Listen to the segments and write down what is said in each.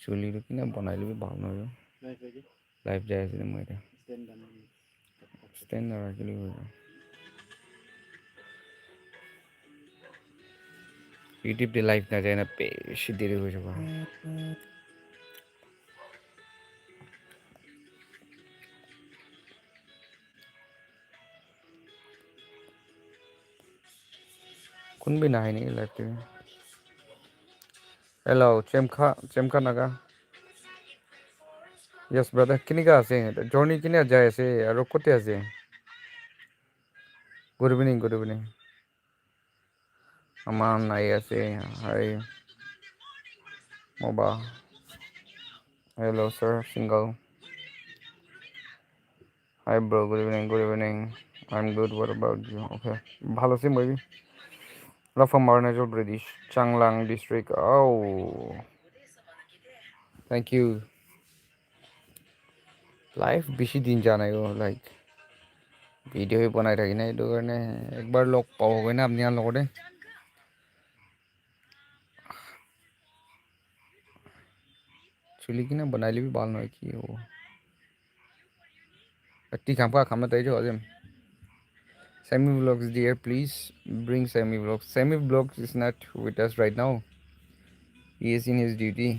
চুলি কিনে বনাই লবি ভাল নহয় লাইফ যাই আছে মই এটা ষ্টেণ্ড নাৰাখিলে হৈ যায় ইউটিউব দি লাইফ নাযায় না বেছি দেৰি হৈ যাব কোনবি নাহে নেকি লাইফ হেল্ল' চেমখা নাগা য়েছ ব্ৰাদাৰ কেনেকা আছে জাৰ্ণি কেনে যাই আছে আৰু ক'তে আছে গুড ইভিনিং আমাৰ নাই আছে হাই মবা হেল্ল' ছাৰ ছিংগল hi bro good evening I am good what about you okay ভালো আছি মই from Arunachal Pradesh Changlang district oh thank you life বেছি দিন যোৱা নাই লাইক ভিডিঅ' বনাই থাকি নাই এইটো কাৰণে একবাৰ লগ পাব হয় না আপোনাৰ লগতে চুলি কিনে বনাই লবি ভাল নহয় কি হ'ব টি খাম তাই আজিম Semi vlogs dear please bring Semi vlogs is not with us right now he is in his duty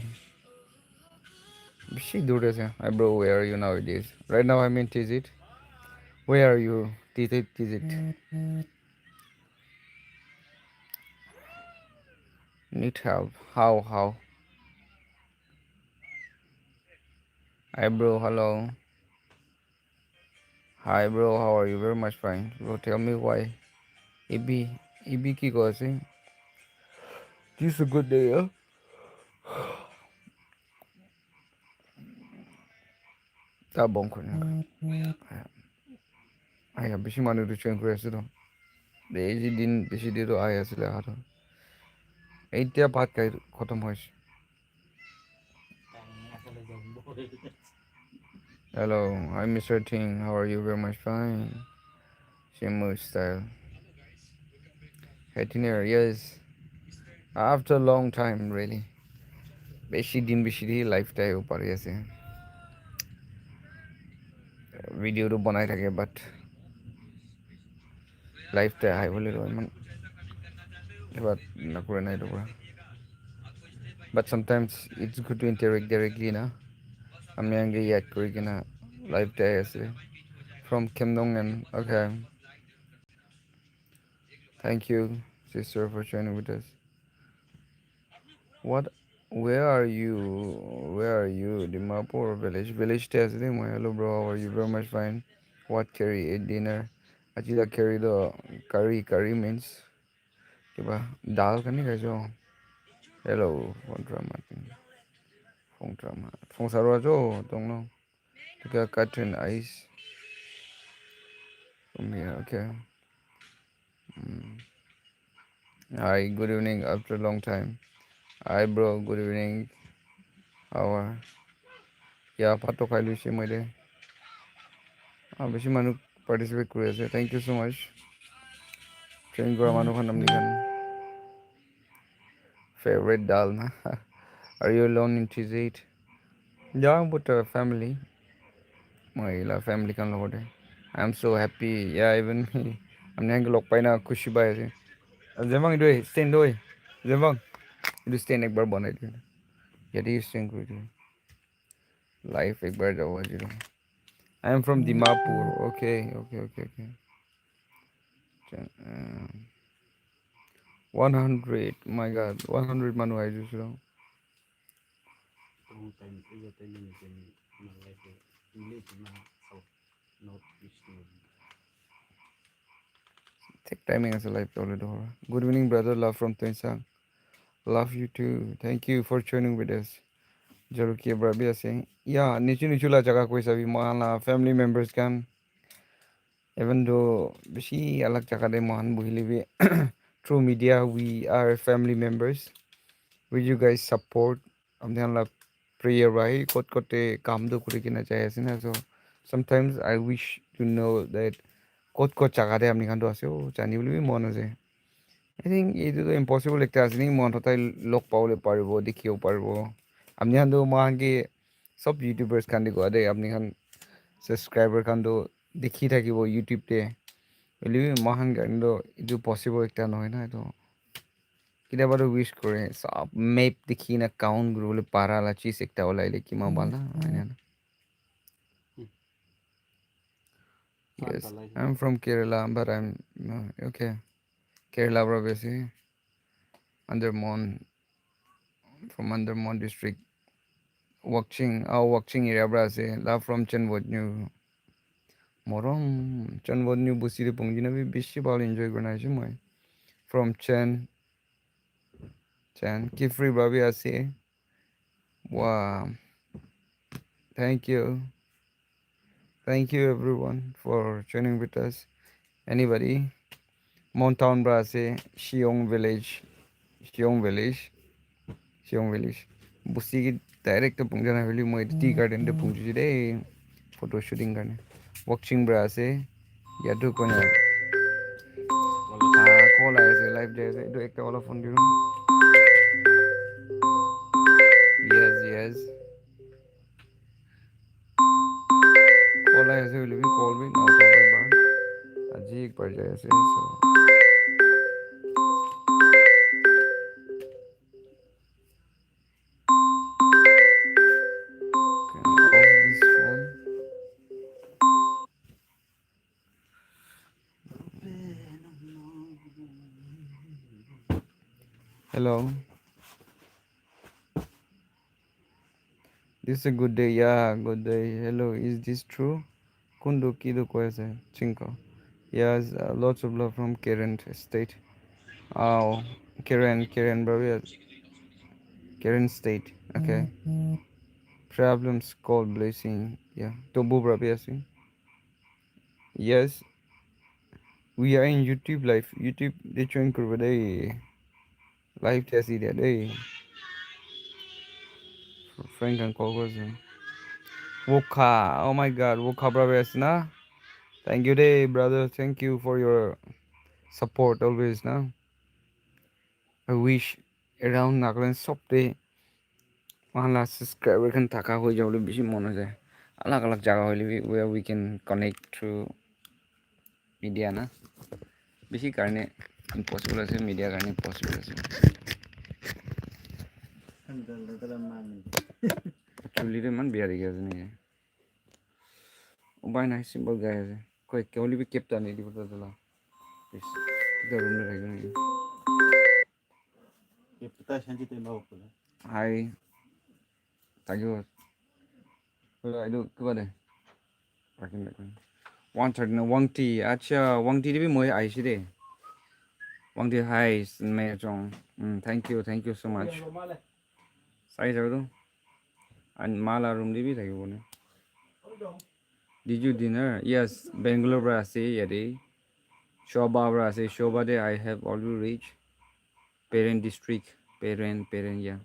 বেছি দূৰ আছে bro where are you nowadays right now I'm in Tizit where are you Tizit need help how hi bro hello hi bro how are you very much fine bro tell me why EB কি কৈ আছে this a good day huh? তা বং কৰি আয়া বেছি মানুহটো train কৰি আছে তো এই দিন বেছি দেৰি আহি আছিলে আৰু এতিয়া ভাত খাই খতম হৈছে hello I'm Mr. Ting how are you very much fine same style happy new year yes after a long time really বেছি লাইফটাই পাৰি আছে ভিডিঅ'টো বনাই থাকে বাট লাইফটাই আহিবলৈ ইমান কিবা নকৰে নাই এইটো পৰা but sometimes it's good to interact directly na আমি আগে ইয়াত কৰি কিনা লাইফটাই আছে from Kimdong and okay thank you sister for joining with us what where are you Dimapur village test hello bro how are you very much fine what curry ate dinner actually the curry means kiba dal kani khaiso hello Fongtrama Fongsarwajo don't know tika Katrin ice from here okay hi good evening after a long time hi bro good evening how are yeah pato khai luise moile beshi manu participate kori ase thank you so much train gora manu khan namni khan favorite dal na are you alone in Tizit yeah but family my family kan logote I am so happy yeah even me amne ang lok pai na khushi bai ase jemang idoi stand doi jemang idu stand ekbar banai diyo yadi stand kori diyo life ekbar jabo jiro I am from Dimapur okay 100 my god 100 manu ai jisro take timing as a life good evening brother love from Tensang love you too thank you for joining with us jaruki brabi ase yeah nichu la jaga koi sabi mohana family members can even though beshi alag jaga de mohan buhilibi through media we are family members will you guys support amdhan la prayer right kote kam do kuri kina jai ase na so sometimes I wish to know that kot jaga de amni khan do ase o jani boli mon ase I think it is impossible ekta ase ni mon hotai log paule paribo dikhibo paribo আপনি খান তো মহানকে সব YouTubers খান দেখো আদে আপনি খান subscriber খান তো দেখি থাকিব ইউটিউবতে বলি মহান কিন্তু এইটো পচিবল একটা নহয় না এইটো কেতিয়াবাতো উইচ কৰে সব মেপ দেখি না কাউণ্ট কৰিবলৈ পাৰা চিজ একটা ওলাইলে কিমান ভাল না হয় না Yes, I'm from Kerala, but I'm okay. Kerala, obviously, Undermon, from Undermon district. Watching area, Brazil. Love from Chenvodnyu. Morom, Chenvodnyu Busiri Pungjina, we bishi ball enjoy Granajumai. From Chen, Kifri Babi, I say. Wow, thank you. Thank you, everyone, for joining with us. Anybody? Mountain Brase, Shiong Village. Siong Village. Busi direct pungjana heli moi tea garden de pungju de photo shooting karne. Watching bra ase yadu konya. Call ase live jai ase do ekta wala phone diru. Yes. Call ase heli bi call bi na uthabar ba. Aji ek bar jai ase so. Off this phone. Hello. This is a good day. Yeah, good day. Hello. Is this true? Kundo kido koise chinko. Yes, lots of love from Karen State. Oh, Karen, bro. Yes. Karen State. Okay. Problems called blessing. Yeah. Tobu, bro. Yes, we are in YouTube live. YouTube, they join kurba day. Live test area day. Frank and call was Woka. Oh my God, Woka, bro. Yes, na. Thank you, day, brother. Thank you for your support always, na. I wish around Nagaland shop day. Mahala subscriber can taka ho jawle bishi mono jay. Alag alag jaga hoile where we can connect through media na. Bishi karne impossible ase media karne possible ase. Chuli man biar diya ase nahi. Ubay na simple guy ase. Koi keholi bi kepta nahi di pata chala. Please. The room mein rahi nahi. Kepta shanti te mau pula. Hi. Thank you. Hello, I do. Kebade. Rakin. 130 na Wang T. Acha Wang T bi moi ai si de. Wang T hi me chong. Thank you so much. Sai jago do. And mala room di bi thaki bone. Did you dinner? Yes, Bangalore brasi yadi. Shoba brasi. Shoba de I have already reached. Parent district. Parent yeah.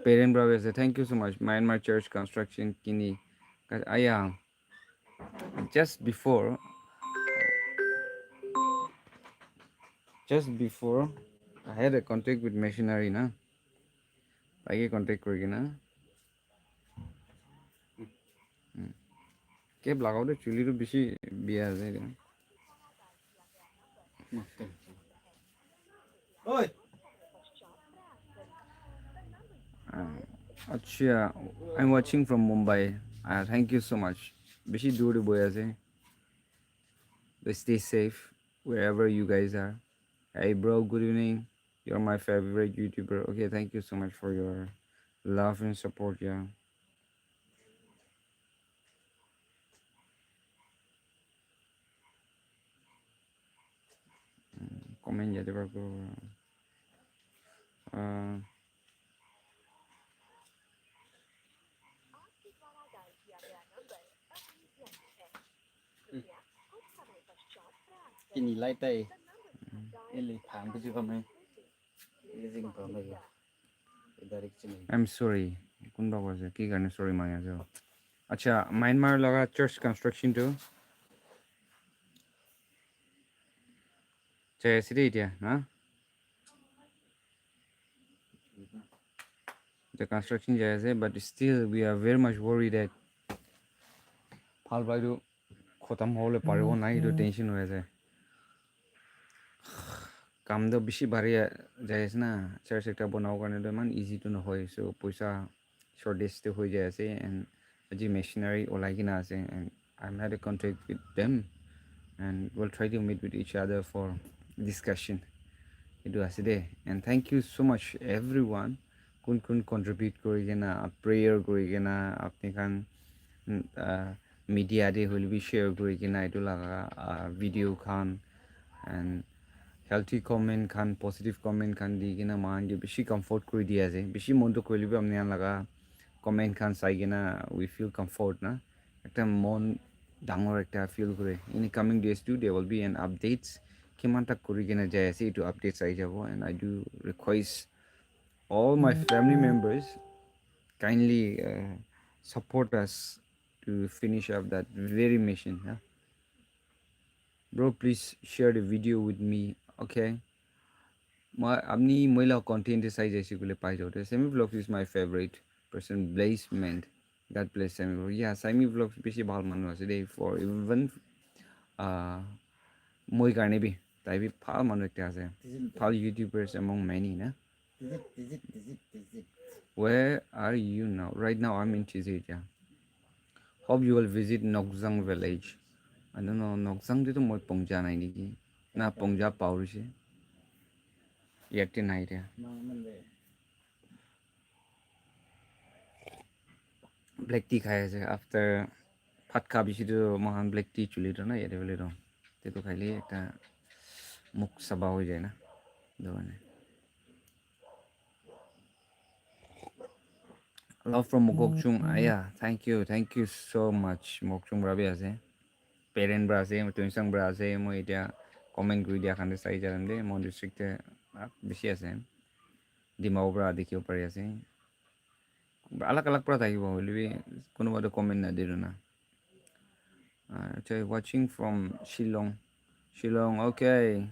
Parent brasi. Thank you so much. Myanmar church construction kini. Yeah. Just before I had a contact with missionary na. I contact kori na. Kep lagao de chuli to bishi biya ase. Oi. Acha, I'm watching from Mumbai. Thank you so much. Bishi dur boy ase. Stay safe wherever you guys are. Hey bro, good evening. You're my favorite YouTuber. Okay, thank you so much for your love and support. Yeah. Comment jadi bro. Uh, Ini lai tay ele thang cái gì không này ele ding pa mai direct chini I'm sorry. Kunba was a key and sorry my as well. Acha, Myanmar laga church construction too. Chay city dia, huh? The construction jayase, but still we are very much worried that phal bhai do khotam hole paribo nai to tension hoye jay. Kam do bishi bari jayase na church ekta banao karne to man easy to no hoy, so paisa shortage to hoy jayase, and aji machinery olai kina ase, and I'm had a contact with them, and we'll try to meet with each other for discussion. Itu ase de, and thank you so much everyone kun contribute kori kena prayer kori kena apni kan media de hol bi share kori kena itu laga video khan, and healthy comment khan, positive comment khan di kena man ge bishi comfort kori dia ase, bishi mon to koili bi amne laga comment khan sai kena we feel comfort na ekta mon dangor ekta feel kore. In coming days too there will be an updates kiman tak kori kena jai ase itu updates ai jabo, and I do request all my family members kindly support us to finish up that very mission, huh? Bro, please share the video with me, okay? My apni moila content is size gule pai jote. Semi vlogs is my favorite person placement. God bless semi vlog. Yeah, semi vlogs beshi bhal manu ase dey, for even uh moi karne bi tai bi phal manu ekta ase. Phal YouTubers among many, na. Where are you now? Right now I'm in Chizit, yeah. Hope you will visit Nokzang village. I don't know, Nokzang dito moi pongja nai niki. Na pongja paurise. Yakti nai dia. Black tea khai ase after ভাত খা বেছিটো মহান black tea চুলিটো না ইয়াতে বুলি ৰ সেইটো খাইলে একটা মুখ চাবা হৈ যায় না মানে love from Mokokchung. Yeah, thank you so much. Mokokchung brabi ase parent bra ase tuinsang bra ase মই এতিয়া কমেন্ট কৰি দিয়া কাৰণে চাই যাম দে মোৰ ডিস্ট্ৰিক্টে বেছি আছে ডিমাও পৰা দেখিব পাৰি আছে अलग अलग পৰা থাকিব হলিবি কোনোবাটো কমেন্ট নাদিলো না watching from Shillong. Shillong, okay.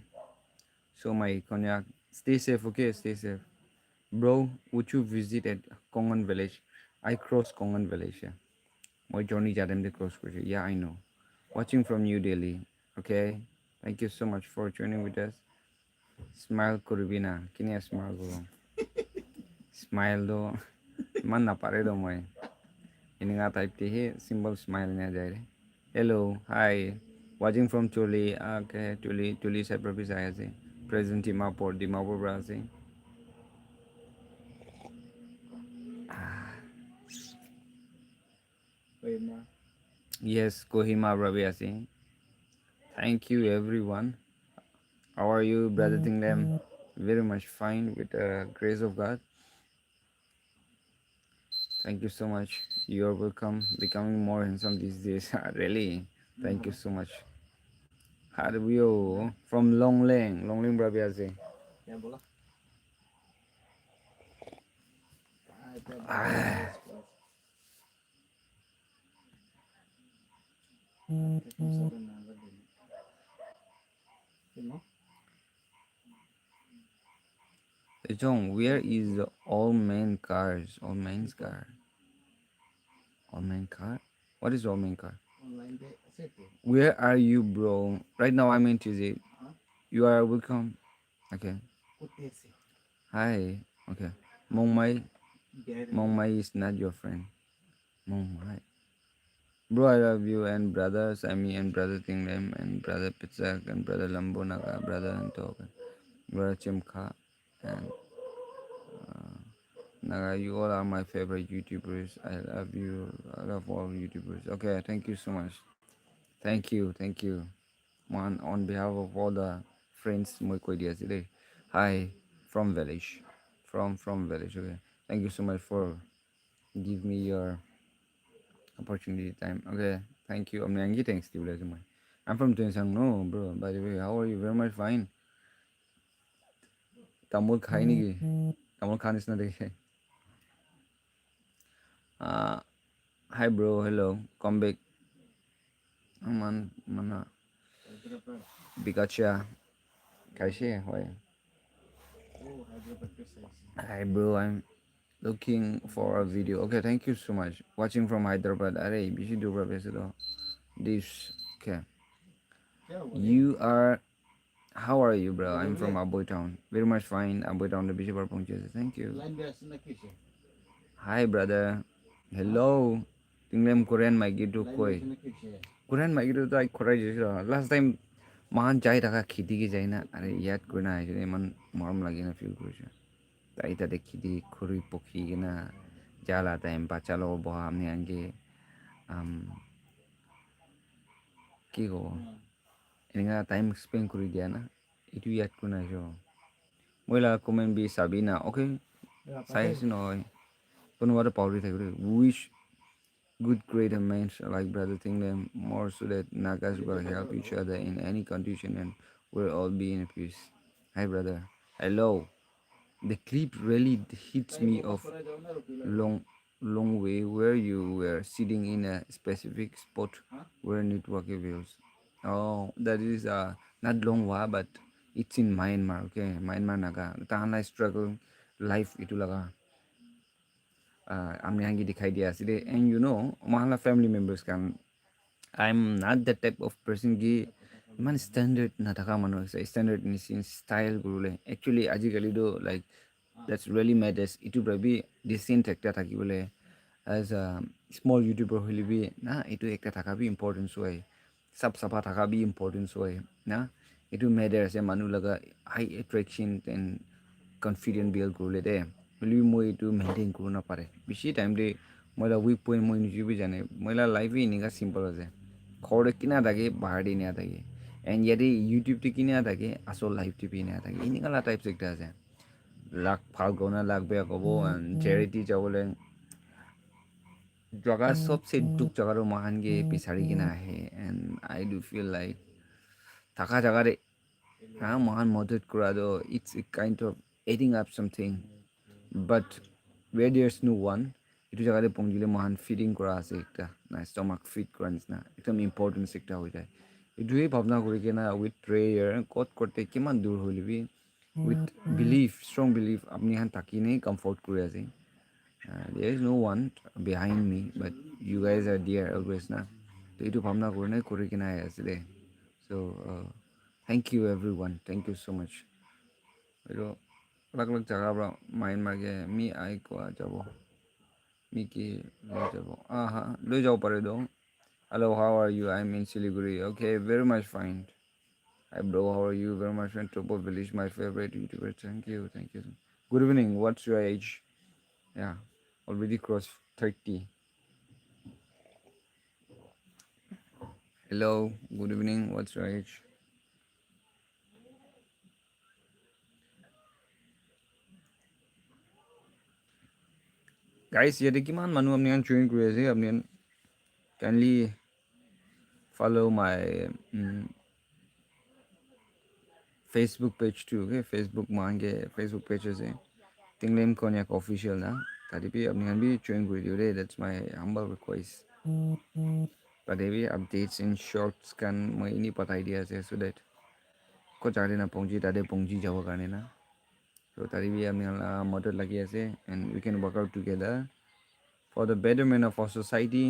So my Konyak, stay safe, okay? Stay safe. Bro, would you visit at Kongan village? I cross Kongan village, yeah. My journey jadam de cross village. Yeah, I know. Watching from New Delhi, okay? Thank you so much for joining with us. Smile kurubina. Kini smile guru. Smile do. Man na pare do moi. Ini nga type he symbol smile niya jai. Hello, hi. Watching from Choli. Okay, Choli sa province ay ase. Present Dimapur bra ase. Yes, Kohima bra bi ase. Thank you everyone. How are you, brother Tinglem? Very much fine with the grace of God. Thank you so much. You're welcome. Becoming more handsome these days. Really. Thank you so much. How do you from Longling? Longling bra bi ase. Jong, where is the all main cars? All main car? All main car? What is all main car? Where are you, bro? Right now I'm in TZ. You are welcome. Okay. Hi. Okay. Mongmai. Mongmai is not your friend. Mongmai. Bro, I love you, and brother Sammy and brother Tinglem and brother Pizzak and brother Lambonaga, brother Antok, brother Chimka, and Naga, you all are my favorite YouTubers. I love you. I love all YouTubers. Okay, thank you so much. Thank you. On behalf of all the friends, moi koi dia today. Hi, from village, from village. Okay, thank you so much for give me your opportunity time. Okay, thank you. Thanks to you. I'm from Tensang. No, bro. By the way, how are you? Very much fine. Tamul khai ni ki? Tamul khan is not there. Hi, bro. Hello. Come back. Man, mana. Bikacha. Kaise? Why? Hi, bro. looking for a video. Okay, thank you so much. Watching from Hyderabad. Arey, busy do bro this. Okay. You are. How are you, bro? I'm from Aboy Town. Very much fine. Aboy Town. The busy bar. Thank you. Hi, brother. Hello. Tinglem Korean mai gitu koi. Korean mai gitu tai korai jesu. Last time mahan jai taka khiti ki jai na. Are yat koi na ai man moram lagi na feel koi. Tai ta de khiti khuri pokhi ki na jala time bacha lo boha amni ange ki go. Ini time spend kuri dia na. Itu yat koi na jo. Moila comment bi Sabina. Okay. Saya sinoi. Pun wada powder thai. Wish good great minds like brother think them more so that Nagas will help each other in any condition and we'll all be in peace. Hi brother. Hello. The clip really hits me of long way where you were sitting in a specific spot where network views. Oh, that is not long wa but it's in Myanmar. Okay, Myanmar naga. Tahan struggle life itu laga. हमने यहाँ की दिखाई दिया सिर्फ and you know हमारा family members can I'm not the type of person ki iman standard na thaka manu sa standard in style gurule actually ajikali do like that's really matters itu prabi decent ekta thaki bole as a small youtuber holi bi na itu ekta thaka bi importance hoy sab saba thaka bi importance hoy na itu matters e manu laga high attraction and confident build kurule de holi moi itu maintain kuru na pare bishi time de moila weak point moi niju bi jane moila life ni ka simple ase khore kina থাকে bahari na থাকে and yadi youtube te kina থাকে asol live tv na থাকে ini kala type sekta ase lakh ভাল গনা লাগবে কব charity যাবলে জাগা সবসে দুঃখ জাগার মহানগে পিছাড়ি কিনা আহে and I do feel like থাকা জাগারে মহান মদত করা তো it's a kind of adding up something but where there's no one itu জাগারে পৌঁছিলে মহান ফিডিং করা আছে একটা না স্টমাক ফিট করা নিচিনা একদম ইম্পৰ্টেণ্ট একটা হৈ যায় এইটোৱে ভাৱনা কৰি কিনে উইথ প্ৰেয়াৰ ক'ত কৰতে কিমান দূৰ হ'লিবি উইথ বিলিভ ষ্ট্ৰং বিলিভ আপুনি এখন থাকিনেই কমফৰ্ট কৰি আছে there is no one behind me but you guys are there always na তো এইটো ভাৱনা কৰি কিনে আহি আছে দে so thank you everyone thank you so much এইটো अलग अलग जगह पर म्यांमार के मी आई को যাব मी की ले যাব हाँ ले जाओ परे दो hello how are you I'm in Siliguri okay very much fine hi bro how are you very much fine Topo Village my favorite YouTuber thank you good evening what's your age yeah already crossed 30 hello good evening what's your age guys ইয়াতে কিমান মানুহ আপুনি join কৰি আছে আপুনি kindly follow my Facebook page too okay Facebook mange Facebook page ase Tinglem Konyak official na tadi bi apni khan bi join kori diyo de that's my humble request tadi bi updates and shorts kan moi ini patai dia ase so that ko jare na pongji tade pongji jabo karne na so tadi bi apni khan madad lagi ase and we can work out together for the betterment of our society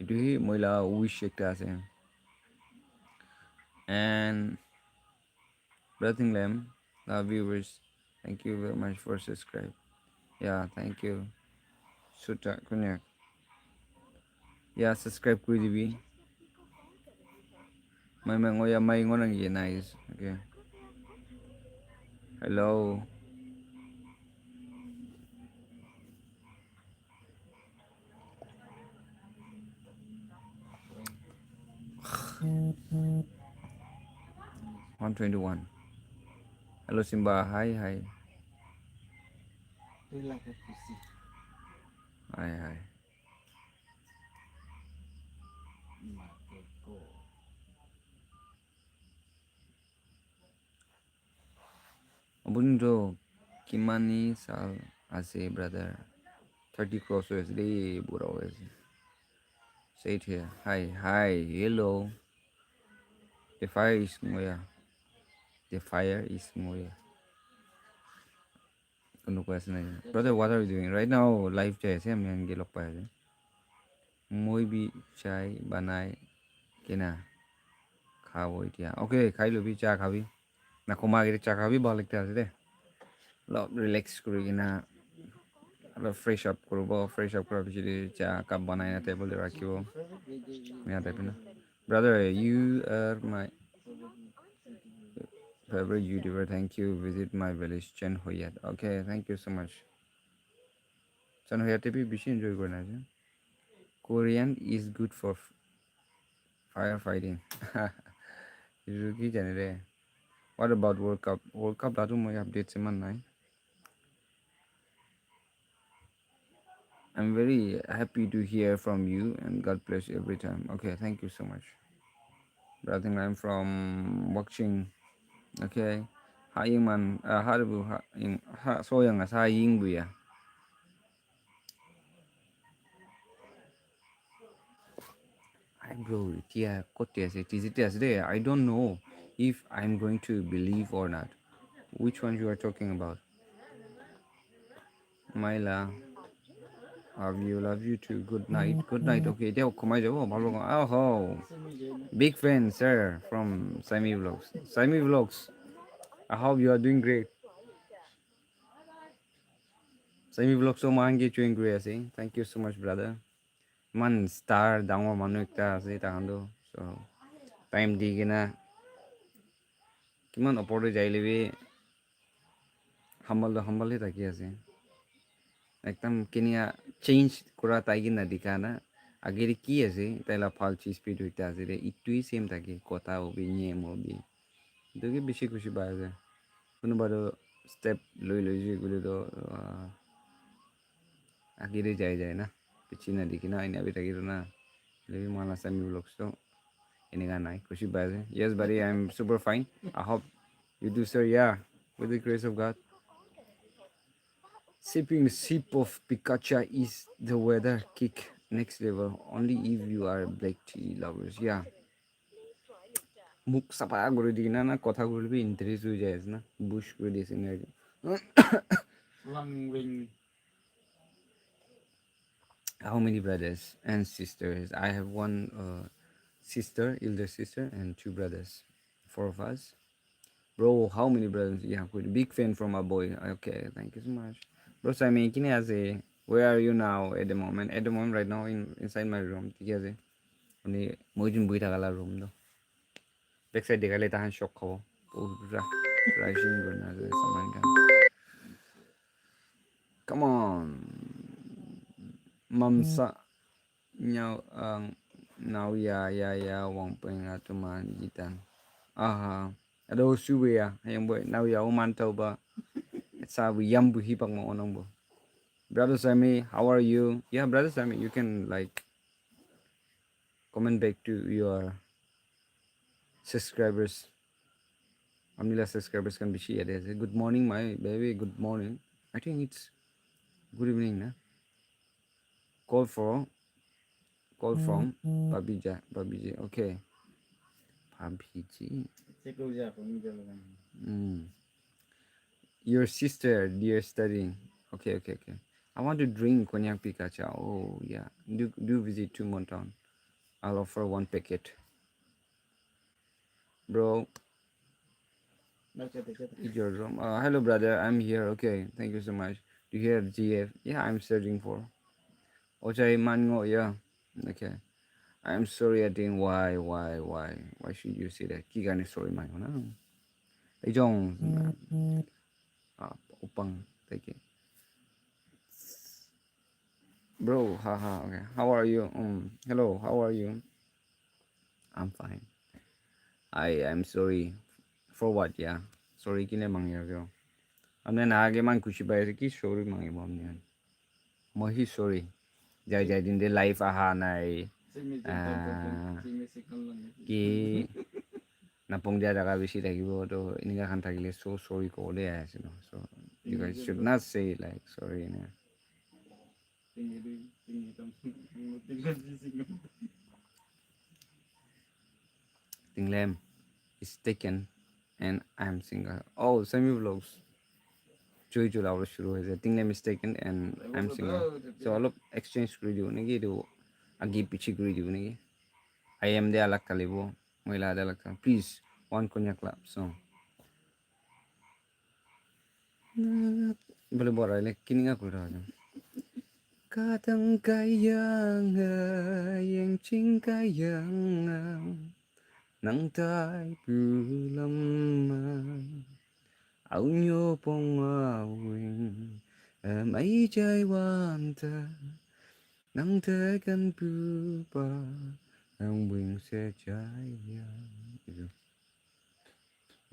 itu hi moila wish ekta ase and Breathing Lamb, viewers, thank you very much for subscribe. Yeah, thank you. Suta Konyak. Yeah, subscribe kuri dibi. May ngoya may ngonang nice. Okay. Hello. Mm-hmm. 121. Hello Simba. Hi. Hi. Abundo Kimani Sal Ase brother. 30 crosses day bro. Say it here. Hi. Hello. The fire is ngoya. The fire is ngoya. kuno ko ase na brother what are you doing right now live jai ase am yang ge lok pa ase moi bi chai banai kena খাবো এতিয়া ওকে খাই lobby চাহ খাবি না কমাগিৰি চাহ খাবি ভাল লাগতে আছে দে অলপ ৰিলেক্স কৰি কিনা অলপ ফ্ৰেছ আপ কৰিব ফ্ৰেছ আপ কৰাৰ পিছত চাহ কাপ বনাই না টেবুলতে ৰাখিব বেয়া টাইপ না brother you are my favorite YouTuber. Thank you. Visit my village, Chen Hoyat. Okay, thank you so much. Chen Hoyat bhi bishi enjoy korna hai. Korean is good for firefighting. Ruki jane re. What about World Cup? World Cup datu moi updates man nai. I'm very happy to hear from you and God bless you every time. Okay, thank you so much. But I think I'm from watching. Okay. Ha ying man ha bu ha ying ha so yang sa ying bu ya. I bro, yeah, I don't know if I'm going to believe or not. Which one you are talking about? Myla, love you too. Good night. Good night. Okay, they'll come oh, big fan, sir, from Sami Vlogs. Sami Vlogs. I hope you are doing great. Sami Vlogs so mangi doing great, I see. Thank you so much, brother. Man star dango manu ekta ase tahando. So time di gina kiman opor jai lebi humble hi taki ase. একদম Kenya change কৰা তাইকি নাদিকা না আগেৰে কি আছে তাইলা ফালচি speed হইতে আছে ৰে ইটোই same থাকে কথা হবি নিয়ম হবি দুগে বেশি খুশি পাওয়া যায় কোনোবারও স্টেপ লৈ যেগুলো তো আগেরে যায় না পিছিয়ে না দেখি না আইনা বি থাকি না লেবি মালা সামি ব্লগস তো এনেকা নাই খুশি পাওয়া যায় yes very I am super fine I hope you do sir yeah with the grace of God sipping a sip of Pikachu is the weather kick next level. Only if you are black tea lovers. Yeah. মুখ চাপা করে দিই না কথা বলবি interest হয়ে যায় না বুশ করে দিয়েছি না how many brothers and sisters I have one sister elder sister and two brothers four of us bro how many brothers yeah good big fan from my boy okay thank you so much bro so I mean kini as a where are you now at the moment right now inside my room ঠিক আছে মানে মই যোন বহি থাকালা room do back side দেখালে তাহান shock খাবো পুরা rising করনা আছে সামান kan come on mamsa nhau now ya wang peng atuman gitan aha ado suwe ya yang boy now ya uman tau ba sa bu yam bu hi pang mo onong bo brother Sammy how are you yeah brother Sammy you can like comment back to your subscribers amnila subscribers can be shared as good morning my baby good morning I think it's good evening na call for call from babiji okay babiji your sister dear studying okay I want to drink konyak Pikachu oh yeah do visit to Montown I'll offer one packet bro your room hello brother I'm here okay thank you so much do you have GF yeah I'm searching for Ojai mango yeah okay I'm sorry I think why should you say that ki gani sorry mango na ijong upang take it bro haha okay how are you hello how are you I'm fine I am sorry for what yeah sorry kine mangya kyo amne na age man kushi pai ki sorry mangi bom ni mohi sorry jai din de life aha nai ki napong dia jaga bisi thakibo to inika khan thakile so sorry ko le ase no so you guys should not say like sorry na Tinglem is taken and I'm single oh semi vlogs Joy Jula was shuru hai. Tinglem mistaken and I'm singer. So all of exchange kuri diu negi do agi pichi kuri diu negi. I am the alak kalibo. Moila the alak. Please one konyak club song. Boleh buat lagi kini aku dah. Kadang kayang yang ching kayang nang tai pulam áo nhô bông awing mấy trái quan ta nắng thế kan pupa ang wing se trái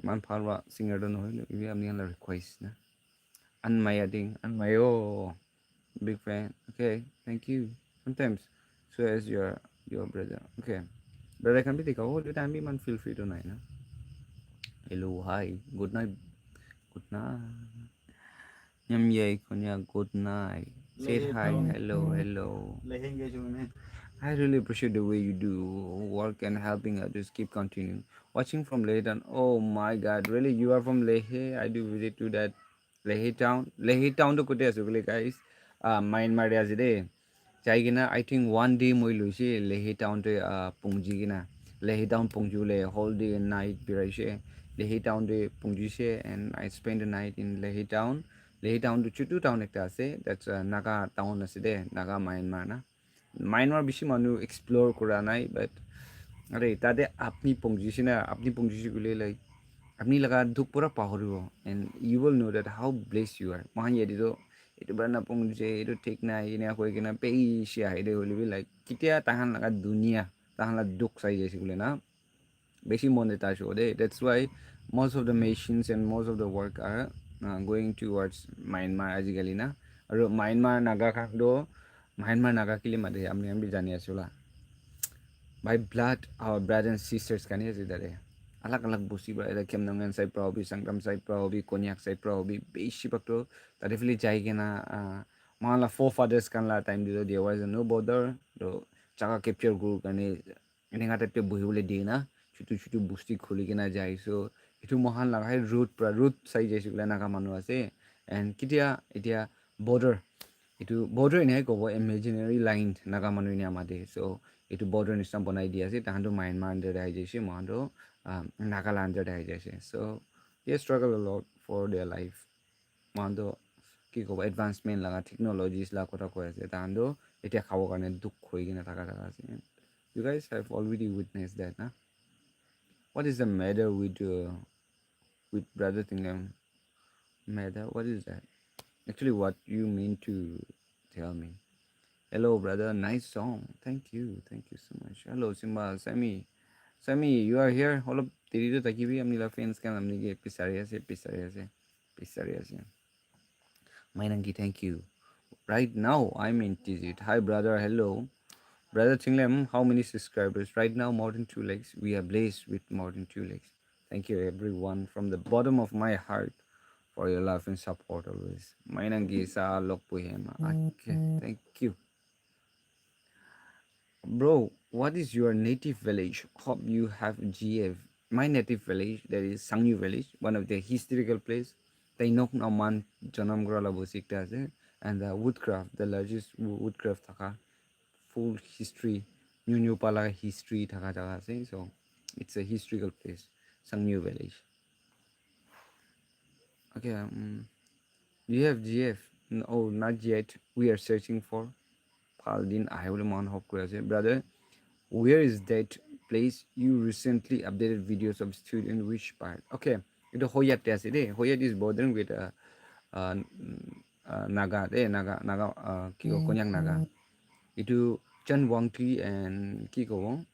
man parwa singer don hoy we am la request na an maya ding an mayo big fan okay thank you sometimes so as your brother okay brother can be take all the time be man feel free tonight na hello hi good night good night Nhâm dây con nhà good night. Say hi, hello, hello. I really appreciate the way you do work and helping others. Keep continuing. Watching from Lehitan. Oh my God, really? You are from Lehe? I do visit to that Lehe town. Lehe town to Kote Asukule guys. Myanmar as day. Chaigina, I think one day moi luisi Lehe town to Pungji gina. Lehe town Pungju le whole day and night biraishe. Lehe town to Pungji and I spend the night in Lehe town. Lehe town to Chutu town ekta ase. That's Naga town ase de. Naga Myanmar na. Myanmar বেশি মানুহ explore কৰা নাই but আৰে তাতে আপুনি পংজিছে না আপুনি পংজিছে গ'লে like আপুনি লগা দুখ পৰা পাহৰিব এণ্ড ইউ উইল ন' ডেট হাউ ব্লেছ ইউ আৰ মহান ইয়াদিতো এইটো বাৰ নাপংজিছে এইটো ঠিক নাই এনেকুৱা কৈ কিনে পেইছে আহিলে হ'লে লাইক কেতিয়া তাহান লগা দুনিয়া তাহান লগা দুখ চাই যাইছে বোলে না বেছি মন এটা show দেই that's why most of the machines and most of the work are going towards Myanmar আজিকালি না আৰু Myanmar নাগা খাndo Myanmar naga kili made amni jani asula by blood our brothers and sisters kan ye dare alak alak busi ba eda kem nangan sai probi sangram sai probi konyak sai probi beshi bakto tarifli jai gena mala forefathers kan la time dido there was no bother do chaka capture guru kan enga type buhi bole di na chutu chutu busti kholi kena jai so itu mohan lagai root sai jai sugla naga manu ase and kitia etia border এইটো border এনেকৈ ক'ব imaginary line Naga মানুহে আমাদে চ' এইটো border নিচিনা বনাই দি আছে তাহাঁতো মায়ানমাৰ আণ্ডাৰতে আহি যাইছে মহাতো নাগালেণ্ড আণ্ডাৰতে আহি যাইছে so' they struggle lot for their life মহাতো কি ক'ব এডভান্সমেণ্ট লগা টেকন'লজিজ লগা কথা কৈ আছে তাহাঁতো এতিয়া খাবৰ কাৰণে দুখ হৈ কিনে থকা আছে you guys have already witness that না what is the matter with brother Tinglem matter what is that actually what you mean to tell me hello brother nice song thank you so much hello Simba Sammy you are here all of tiri to takibi amni la fans kan amni ge pisari ase mainangi thank you right now I'm in Tizit hi brother hello brother Tinglem how many subscribers right now more than 2 legs we are blessed with more than 2 legs thank you everyone from the bottom of my heart for your love and support always. Mainangi sa lokpuhema. Okay, thank you. Bro, what is your native village? Hope you have GF. My native village, that is Sangyu village, one of the historical place. They know Naman Janam Grala Bosikta and the woodcraft, the largest woodcraft taka. Full history, New Pala history taka so it's a historical place, Sangyu village. Okay, you have GF? No, not yet. We are searching for Paldin. I will man hope brother. Where is that place? You recently updated videos of student which part? Okay, it Hoyat test it. Hoyat is bordering with uh, Naga. Naga. Kiko Konyak Naga. Itu Chan Wangti and Kiko Wong.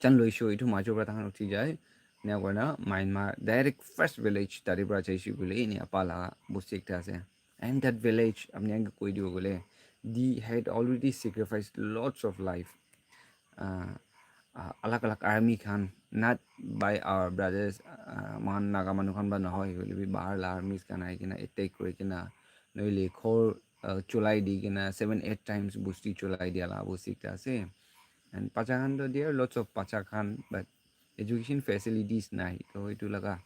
Chan Loisho itu maju bertahan uti jai. Ni aku na Myanmar direct first village dari Brajaisi gule ini apala busik tase. And that village amni ang koi dio gule. They had already sacrificed lots of life. Alak alak army khan not by our brothers man naga manu khan ba nahoy gule bi bahar la armies khan ai kina attack kori kina noile khor chulai di kina 7-8 times busti chulai dia la busik tase. And Pachakhan, there are lots of Pachakhan, but education facilities nahi. So itu laga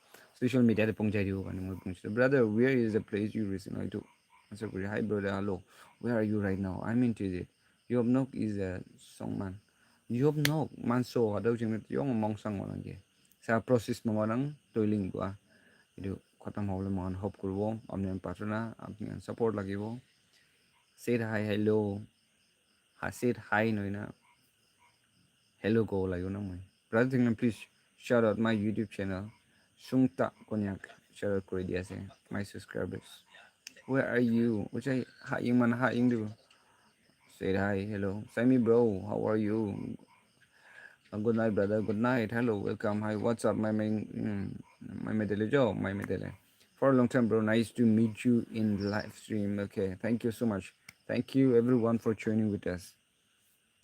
social media de pongjai dio kan mo pung brother, where is the place you recently to answer query? Hi brother, hello, where are you right now? I'm into it. Yob nok is a song man. Yob nok man so adaw jing yong mong sang mo lang sa process mo lang toiling ba itu khatam hole mon hope kurbo amne patrona apni support lagibo. Say hi hello, ha said hi noina hello go like na moi. Brother Tinglem, please shout out my YouTube channel Sungta Konyak, shout out kore dia se my subscribers. Where are you? Which I ha yung man ha yung do. Say hi, hello. Sammy bro, how are you? Good night, brother. Good night. Hello, welcome. Hi, what's up, my main, my medele Joe, my medele. For a long time, bro. Nice to meet you in live stream. Okay, thank you so much. Thank you everyone for joining with us.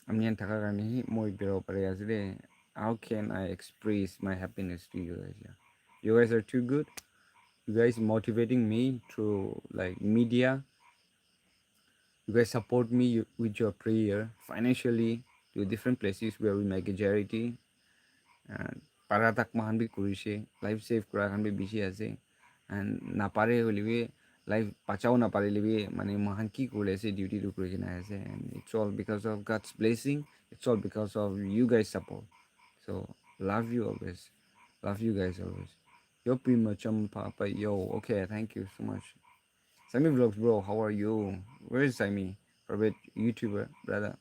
I'm Nyan Takagami, Moi Biro Parayazide. How can I express my happiness to you guys? Yeah. You guys are too good. You guys motivating me through like media. You guys support me with your prayer financially to different places where we make a charity. Paratak mahan bi kurise, life save kura kan bi bisi ase, and napare holiwe life pachao napare liwe mane mahan ki kule ase duty to kure kina ase, and it's all because of God's blessing. It's all because of you guys support. So love you always, love you guys always. Yo primacham papa yo. Okay, thank you so much. Sami vlogs bro, how are you? Where is Sami? Favorite YouTuber brother.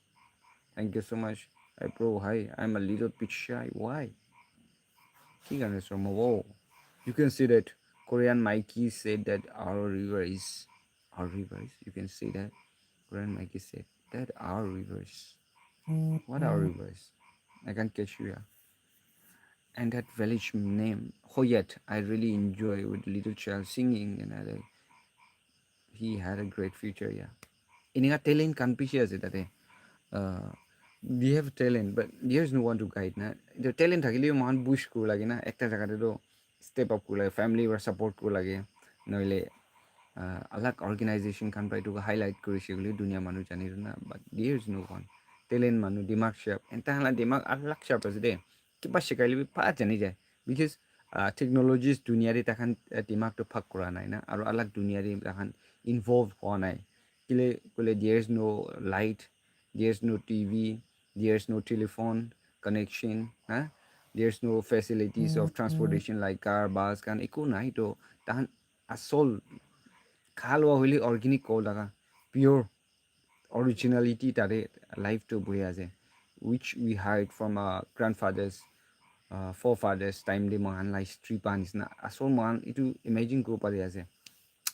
Thank you so much. Hi bro, hi. I'm a little bit shy. Why? Kigan is from a wall. You can see that Korean Mikey said that our river is our rivers. You can see that Korean Mikey said that our rivers. What are rivers? I can't catch you. Yeah. And that village name, Hoyet, I really enjoy with little child singing, and he had a great future. Yeah. Ini ka talent kan pishi ase tate. We have talent, but there's no one to guide. Na the talent thakile man push ko lage na ekta jaga te to step up ko lage, family or support ko lage. Noile alag organization kan pai to highlight kori shiguli dunia manu jani na, but there's no one. Talent manu dimag sharp. Enta hala dimag alag sharp ase de. Kiba shikaili bi pa jani jai because technologies dunia re takhan dimag to phak kora nai na aro alag dunia re takhan involved ho nai. Kile kule there's no light, there's no TV, there's no telephone connection, huh? There's no facilities of transportation like car, bus, kan eku nai to tahan asol khalwa holi organic ko laga pure originality tare life to bui ase which we hide from our grandfathers forefathers time de mohan like street panis na asol mohan itu imagine ko pare ase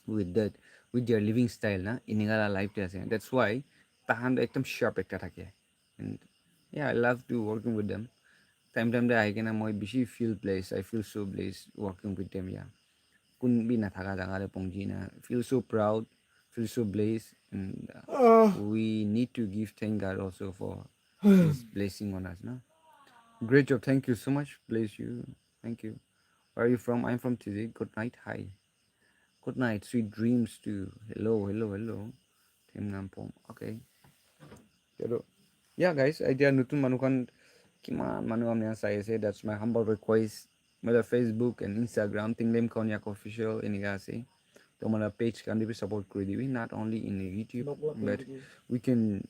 with that with their living style na inigala life te ase that's why tahan ekdom sharp ekta thake and yeah I love to working with them time de I can moi bishi feel blessed. I feel so blessed working with them. Yeah, couldn't be na thaga jaga le pongji na feel so proud, feel so blessed, and we need to give thank God also for His blessing on us. No, great job. Thank you so much. Bless you. Thank you. Where are you from? I'm from TZ. Good night. Hi. Good night. Sweet dreams to you. Hello, hello, hello. Tim Nampom. Okay. Pero, yeah, guys. Idea nutun manukan kiman manu amnya saya say that's my humble request. Mother Facebook and Instagram Tinglem Konyak official iniga say. To mana page can be support kuri dibi not only in YouTube but we can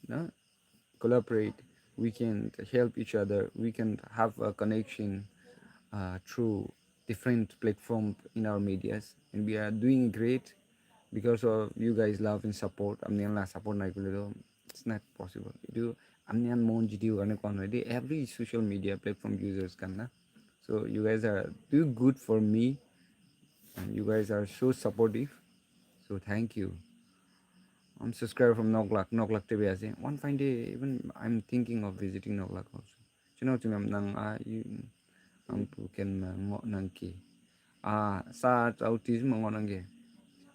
collaborate. We can help each other. We can have a connection through different platform in our medias, and we are doing great because of you guys love and support. Amnian la support na ikulo it's not possible. Itu amnian mon GTO karena kon already every social media platform users kan na. So you guys are do good for me, and you guys are so supportive. So thank you. I'm subscribed from Noglak, Noglak TV as one fine day. Even I'm thinking of visiting Noglak also. You know, tingam nang you ang puken nang ki sa autism ngonange.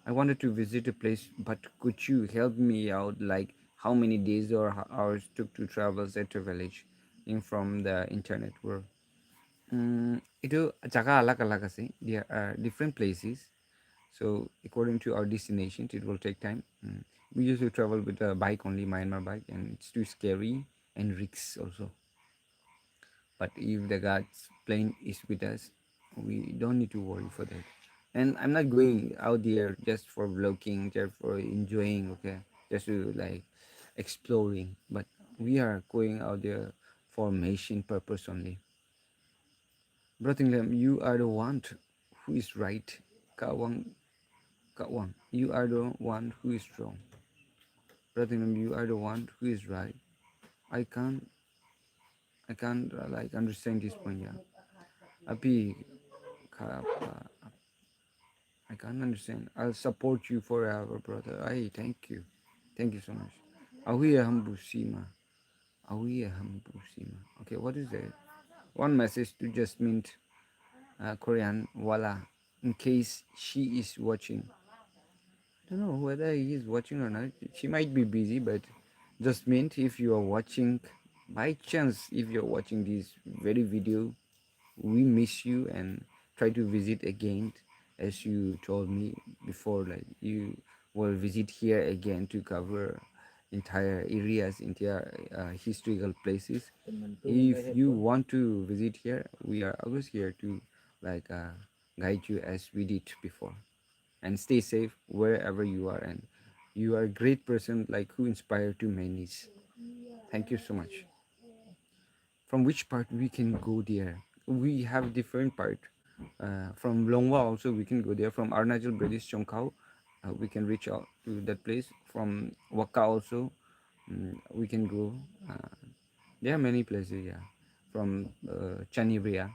I wanted to visit a place, but could you help me out? Like how many days or hours took to travel such a village in from the internet world? Itu jaga alag alag ase. There are different places. So according to our destinations, it will take time. We used to travel with a bike only, Myanmar bike, and it's too scary and risks also. But if the God's plane is with us, We don't need to worry for that. And I'm not going out there just for vlogging, just for enjoying, okay, just to like exploring, but we are going out there for mission purpose only. Brother, you are the one who is right. Kawang, Kawang, you are the one who is wrong. Brother, you are the one who is right. I can't, I can't like understand this point. Yeah, Api, I can't understand. I'll support you forever, brother. I thank you so much. Awiya hambusima, awiya hambusima. Okay, what is that? One message to Jasmine, Korean, voila. In case she is watching, I don't know whether he is watching or not. She might be busy, but just meant if you are watching, by chance, if you're watching this very video, we miss you and try to visit again, as you told me before. Like you will visit here again to cover entire areas, entire historical places. If you want to visit here, we are always here to like guide you as we did before, and stay safe wherever you are. And you are a great person, like who inspire too many. Thank you so much. From which part we can go there? We have different part. From Longwa also we can go there. From Arunachal Pradesh Chongkao, we can reach out to that place. From Waka also, we can go. Uh, there are many places, yeah. From Chanibria,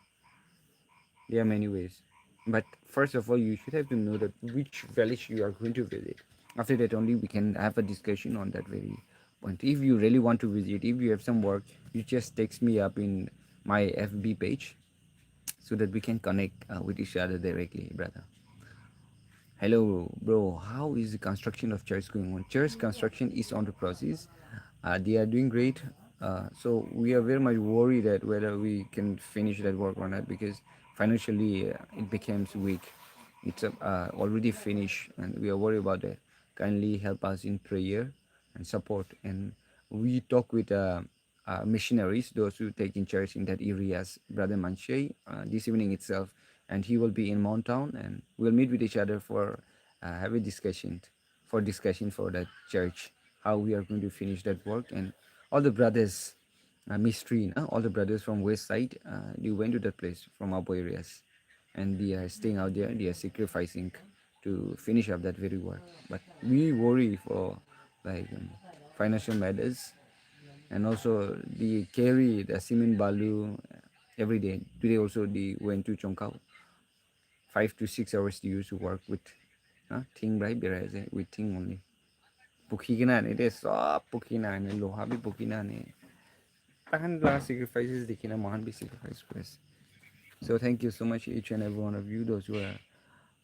there are many ways. But first of all, you should have to know that which village you are going to visit. After that, only we can have a discussion on that very point. If you really want to visit, if you have some work, you just text me up in my FB page so that we can connect with each other directly, brother. Hello, bro. How is the construction of church going on? Church construction is on the process. They are doing great. So we are very much worried that whether we can finish that work or not, because financially it becomes weak. It's already finished, and we are worried about that. Kindly help us in prayer and support. And we talk with missionaries, those who take in church in that areas, Brother Manche, this evening itself, and he will be in Mount Town, and we'll meet with each other for have a discussion for that church, how we are going to finish that work. And all the brothers, mystery, all the brothers from West Side, they went to that place from our areas, and they are staying out there. They are sacrificing to finish up that very work. But we worry for like financial matters, and also they carry the cement balu every day. Today also they went to Chongkao. 5 to 6 hours they used to work with thing right there with thing only. Pukina ne de sob pukina ne loha bhi pukina ne. Tahan la sacrifices dikina mahan bhi sacrifice quest. So thank you so much each and every one of you, those who are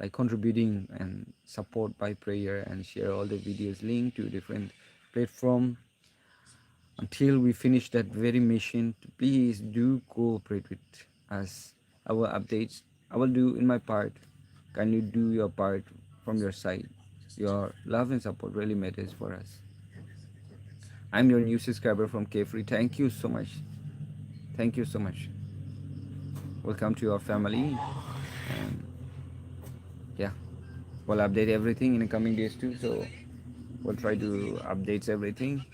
like contributing and support by prayer and share all the videos linked to different platform until we finish that very mission. Please do cooperate with us. Our updates, I will do in my part. Can you do your part from your side? Your love and support really matters for us. I'm your new subscriber from Carefree. Thank you so much. Thank you so much. Welcome to your family. And yeah, we'll update everything in the coming days too. So we'll try to update everything.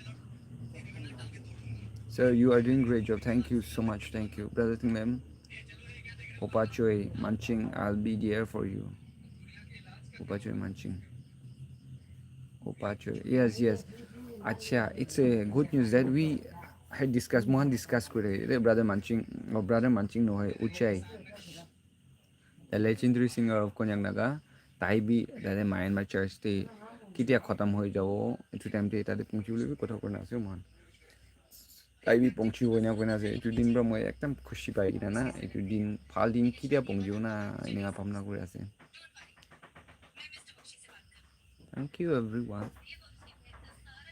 So you are doing great job. Thank you so much. Thank you, brother Tinglem. Opachoy Munching. I'll be there for you. Opachoy Munching. Opachoy. Yes, yes. Acha, it's a good news that we had discussed. Mohan discussed with brother Munching or brother Munching no hai Uchai, the legendary singer of Konyak Naga. Taibi that Myanmar church stay. কেতিয়া খতম হৈ যাব এইটো টাইমতে তাতে পहुঁচিবলৈ কথা কৈ আছে মহান তাইবি পहुঁচিব না কৈ আছে এইটো দিন পৰা মই একদম খুচি পাই কিনা না এইটো দিন ভাল দিন কেতিয়া পहुঁচিব না এনেকুৱা ভাৱনা কৰি আছে থেংক ইউ এভৰি ওৱান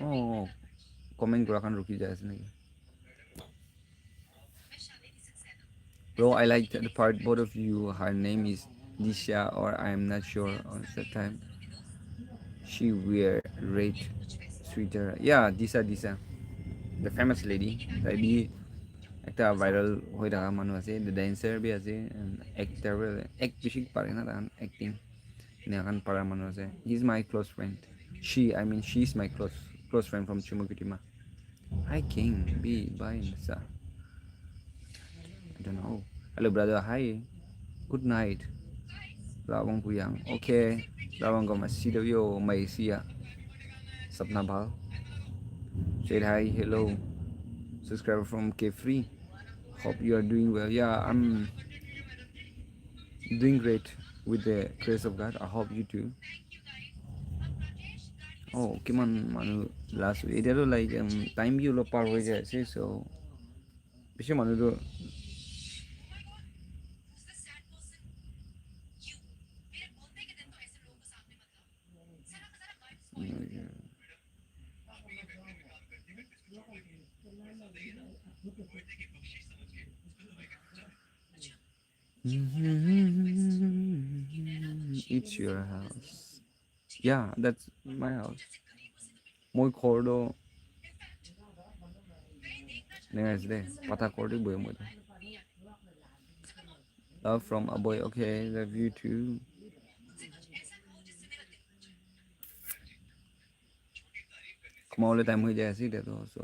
অঁ কমেণ্ট কৰা কাৰণে ৰখি যায় আছে নেকি bro I like the part both of you her name is Disha or I'm not sure on that time she wear red sweater yeah Disha the famous lady tadi একটা viral হৈ থকা মানুহ আছে ডেন্সাৰ বি আছে এক্টাৰ এক বেছি পাৰে না তাহান এক্টিং এনেহান পাৰা মানুহ আছে he is my close friend she is my close friend from চিমুকিটিমা হাই কিং বি বাই নছা I don't know. Hello brother, hi. Good night. Lawang puyang. Okay. Lawang ko masih daw yo may siya. Sapna bhal. Said hi, hello. Subscriber from K-Free. Hope you are doing well. Yeah, I'm doing great with the grace of God. I hope you too. Oh, kiman manu last week. Ito like time you lo par hoy jay so. Bisi manu do. It's your house. Yeah, that's my house. Moi khor do. Next day. Pata khor di boy mo. Love from a boy. Okay, love you too. Kumaule time hoy jay so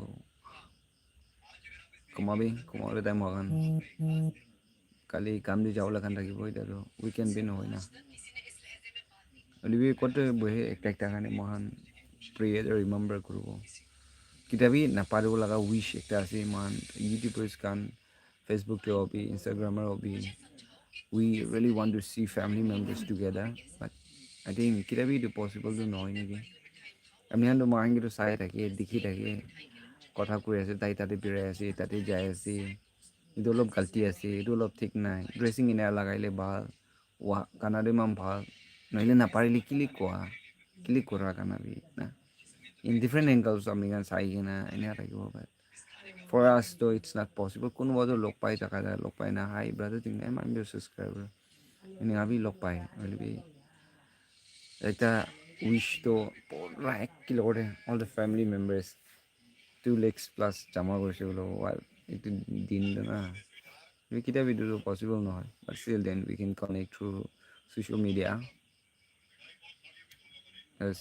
kumaule time hogan. Kali kam di jawla kan thaki boy so weekend bin hoy na. Olivi kote boy ekta kane mohan pray remember kurubo. Kitabi naparo laga wish ekta ase man YouTubers kan Facebook to obi Instagram obi we really want to see family members together but I think kitabi to possible to know niki আমি হান মাহিংটো চাই থাকে দেখি থাকে কথা কৈ আছে তাই তাতে বিৰাই আছে তাতে যাই আছে এইটো অলপ গাল্টি আছে এইটো অলপ ঠিক নাই ড্ৰেছিং ইনে লগাইলে ভাল ৱা কানাডে মান ভাল নহ'লে নাপাৰিলে ক্লিক কৰা কানাবি না in different angles আমি গান চাই কিনা এনে থাকিব পাৰে for us though it's not possible কোনোবাটো লগ পাই থকা যায় লগ পাই না high brother Tinglem I'm your subscriber এনে আমি লগ পাই অলবি এটা wish to পূৰা এক কিলোতে all the family members 2 lakhs plus জমা কৰিছে বোলো এইটো দিন না কেতিয়াবা এইটো পচিবল নহয় but still then we can connect through social media as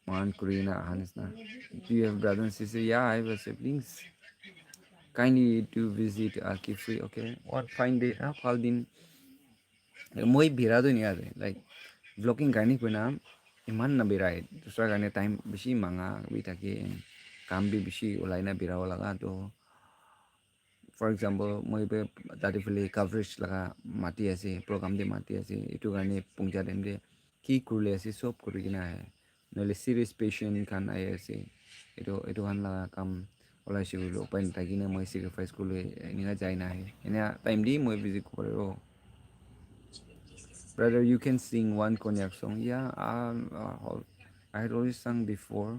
man Kurina Hanisna. Do you have brothers and sisters? Yeah, I have siblings. Kindly to visit Free. Okay. What fine day? Fall din. Moi bira do niya like vlogging gani ko na iman na birai. Dusra gani time bisi manga bitake kam bi bisi ulai na bira wala ka to for example moi be tadi fili coverage laga mati ase program de mati ase itu gani pungja dem de ki kurle ase sob kuri gina hai nole serious patient kan ai ase itu han laga kam olai si ulo pain tagi na moi sacrifice kule ini ga jai na hai ina time di moi visit kore ro brother you can sing one konyak song yeah I had always sung before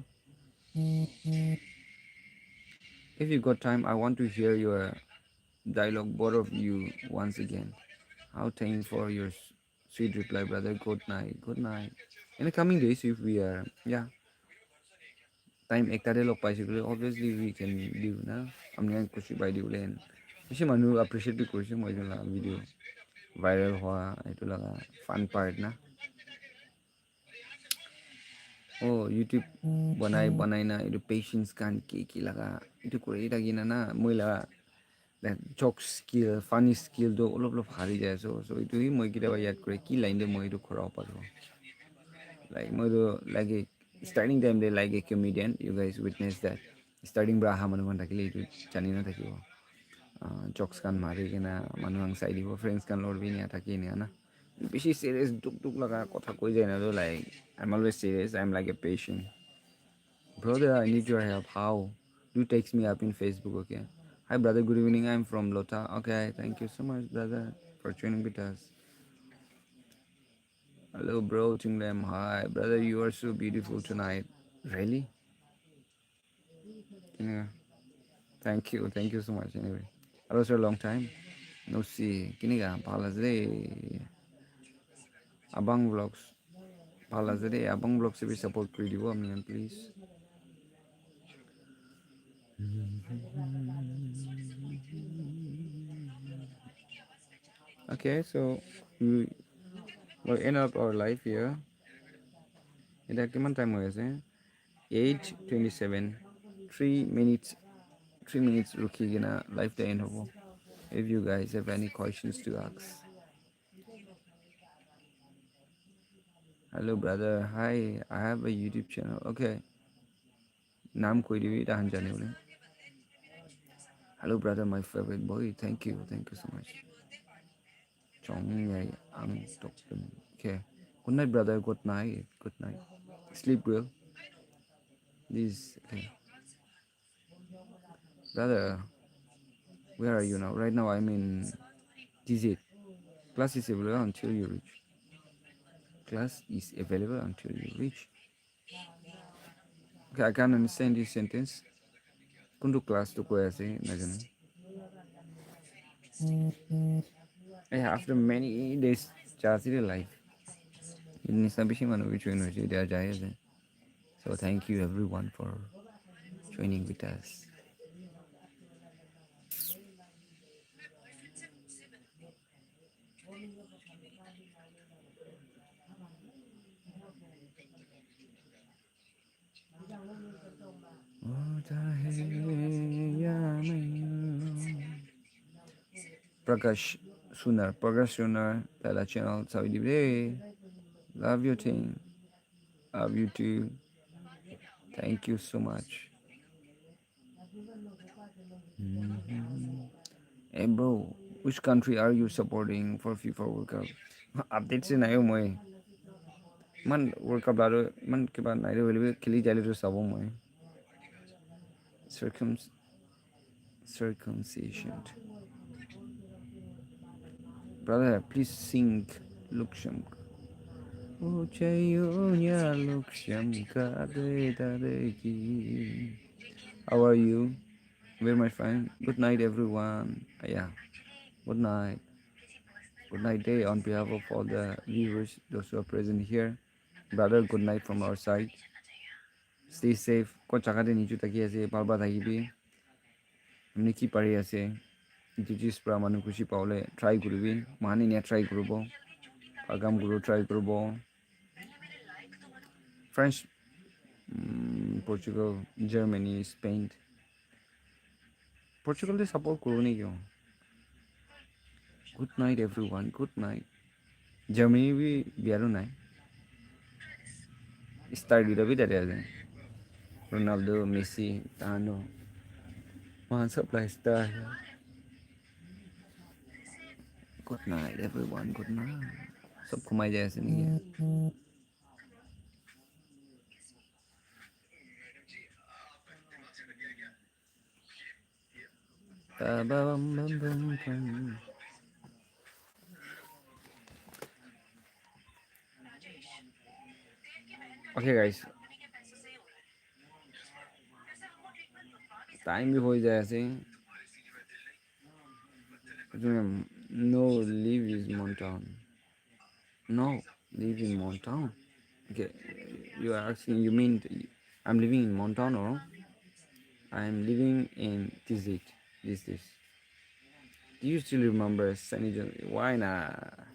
if you got time I want to hear your dialogue both of you once again. How thanks for your sweet reply, brother. Good night. Good night. In the coming days, if we are, yeah, time ekta de log paisi gule, obviously we can do na. Amni ang kusi by do len. Kasi manu appreciate bi kursi mo la video viral hua itu laga fun part na. Oh YouTube banai na itu patience kan ki laga itu kuri lagi na moi laga that joke skill, funny skill do all of hari jai so itu hi moi kita yad kore ki line de moi itu khora paro like moi do like a starting time de like a comedian you guys witness that starting bra ha manu thakile itu chani na thakibo jokes kan mari kena manu ang sai dibo friends kan lord bi ni thaki ni na beshi serious duk laga kotha koi jai na do like I'm always serious I'm like a patient brother, I need your help. How? Do text me up in Facebook, okay? Hi, brother. Good evening. I'm from Lota. Okay, thank you so much, brother, for joining with us. Hello, bro. Tinglem. Hi, brother. You are so beautiful tonight. Really? Yeah. Thank you. Thank you so much. Anyway, that was for a long time. No see. Kini ka? Palazade. Abang vlogs. Palazade. Abang vlogs se bhi support kuri dibo amni please. Okay, so we will end up our life here. এটা কিমান time হৈ আছে 8:27 3 minutes 3 minutes ৰখি কিনা লাইফটা and হ'ব if you guys have any questions to ask. Hello brother, hi, I have a YouTube channel. Okay, নাম কৈ দিবি তাহান জানিবলৈ. Hello brother, my favorite boy, thank you so much. Chong nhảy ăn tục tình. Okay, good night brother, good night, sleep well. This okay. Brother, where are you now? Right now I'm in TZ. Class is available until you reach. Class is available until you reach. Okay, I can't understand this sentence. Kundu class to ko ase na jano. Yeah, after many days, chasiri life. In sabishi manu which we know they are jayas. So thank you everyone for joining with us. Prakash Sunar, Pela channel, Saudi Day. Love your team. Love you too. Thank you so much. Hey bro, which country are you supporting for FIFA World Cup? Updates in ayo moi. Man World Cup laro man ke ba nairo wele kheli jale to sabo moi. Circum circumcision. Brother, please sing Luksham. Oh Chayonya Luksham Kade Dadeki. How are you? Very much fine. Good night everyone. Yeah. Good night. Good night day on behalf of all the viewers, those who are present here. Brother, good night from our side. Stay safe. Ko chakade nichu taki ase, palba thakibi. Amni ki pari ase. Jijis pra manu kushi paule try kuribi. Mani ne try kurubo. Agam guru try kurubo. French, Portugal, Germany, Spain. Portugal de support kuruni kyo. Good night everyone. Good night. Germany भी बिहारो ना start भी तभी तैयार है Ronaldo, Messi, Tano, वहाँ supply star है. Good night everyone. Good night. सब घुमाई जाए ऐसे नहीं है. Ba-ba-bum-bum-bum-bum. Okay guys, time भी हो जाए ऐसे. No, live is Montown. No, live in Montown. Okay, you are asking. You mean I'm living in Montown or I'm living in Tizit? This. Do you still remember Sunny John? Why not?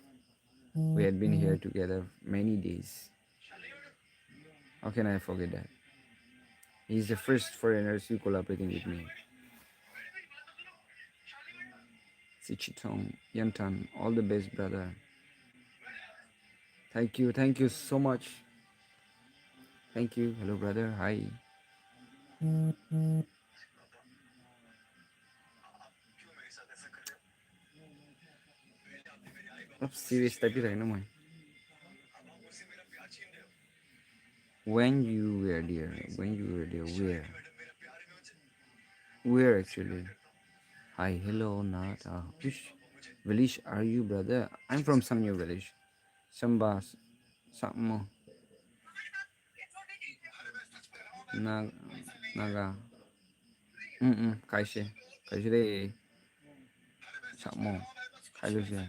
We had been here together many days. How can I forget that? He's the first foreigner who collaborating with me. Sichitong, Yantan, all the best, brother. Thank you so much. Thank you. Hello, brother. Hi. अब serious type ही रहना मैं. When you were there, where actually? Hi, hello, Nata. Which village are you, brother? I'm from Samyo village. Sambas, Sammo, Nag, Naga. Kaise, Kaise de Sammo, Kaise.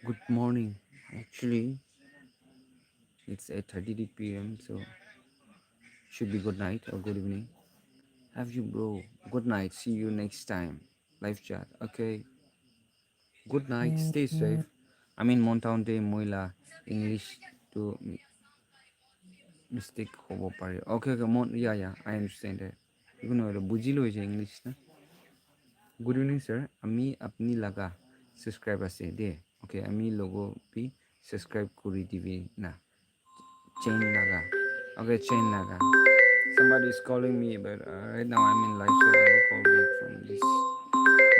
Good morning. Actually, it's 8:30 p.m. So should be good night or good evening. Have you, bro? Good night. See you next time. live chat. Okay. Good night. Stay safe. I mean, Montown Day Moila English to mistake hobo pare. Okay, okay. Yeah, yeah. I understand that. You know the bujilo is English na. Good evening, sir. Ami apni laga subscribe ase de. Okay, ami logo pi subscribe kuri TV na. Chain naga. Okay, chain naga. Somebody is calling me, but right now I'm in live, so I will call back from this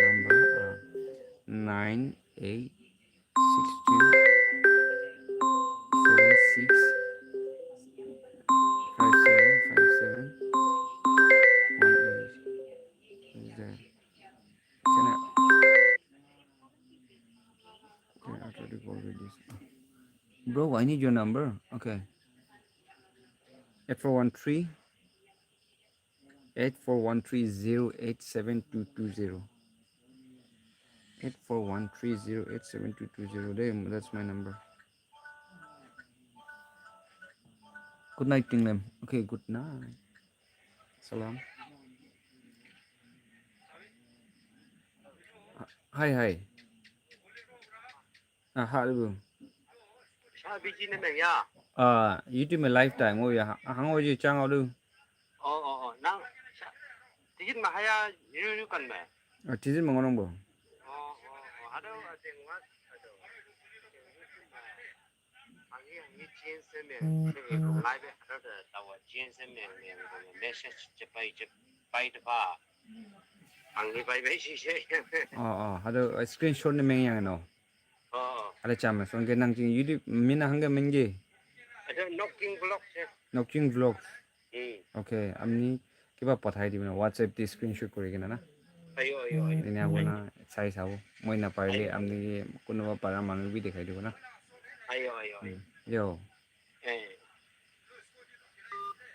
number. 986276575718. Is that? Can I try to call with this? Bro, I need your number. Okay. 8413 8413087220. 8413087220. Damn, that's my number. Good night, Tinglem. Okay, good night. Salam. Hi, hi. How are you? YouTube my lifetime. Oh yeah. Hang on, you chang out. Tizin mangonong bo. Hado screenshot ni meng yang no. Ada chama so nge nang jing YouTube mina hanga menge. Knocking vlogs. Okay, amni kiba pathai di na WhatsApp di screenshot kori kena na. Ini aku na size aku. Moi na parle amni kuno para manu bi dikhai di na. Yo,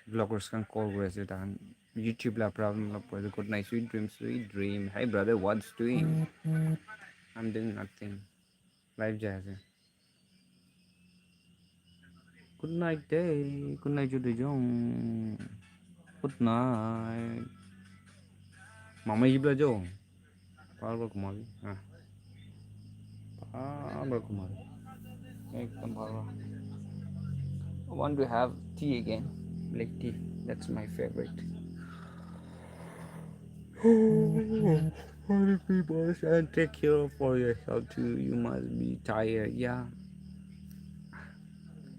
vloggers can call with it and YouTube la problem la pwede good night sweet dream sweet dream. Hey brother, what's doing? I'm doing nothing. Live jazz. Good night day. Good night Judy Jong. Good night. Mama ibla jo. Parlo kumari. Parlo kumari. Ekdam parlo. I want to have tea again. Black tea. That's my favorite. All people and take care for your health too. You must be tired. Yeah.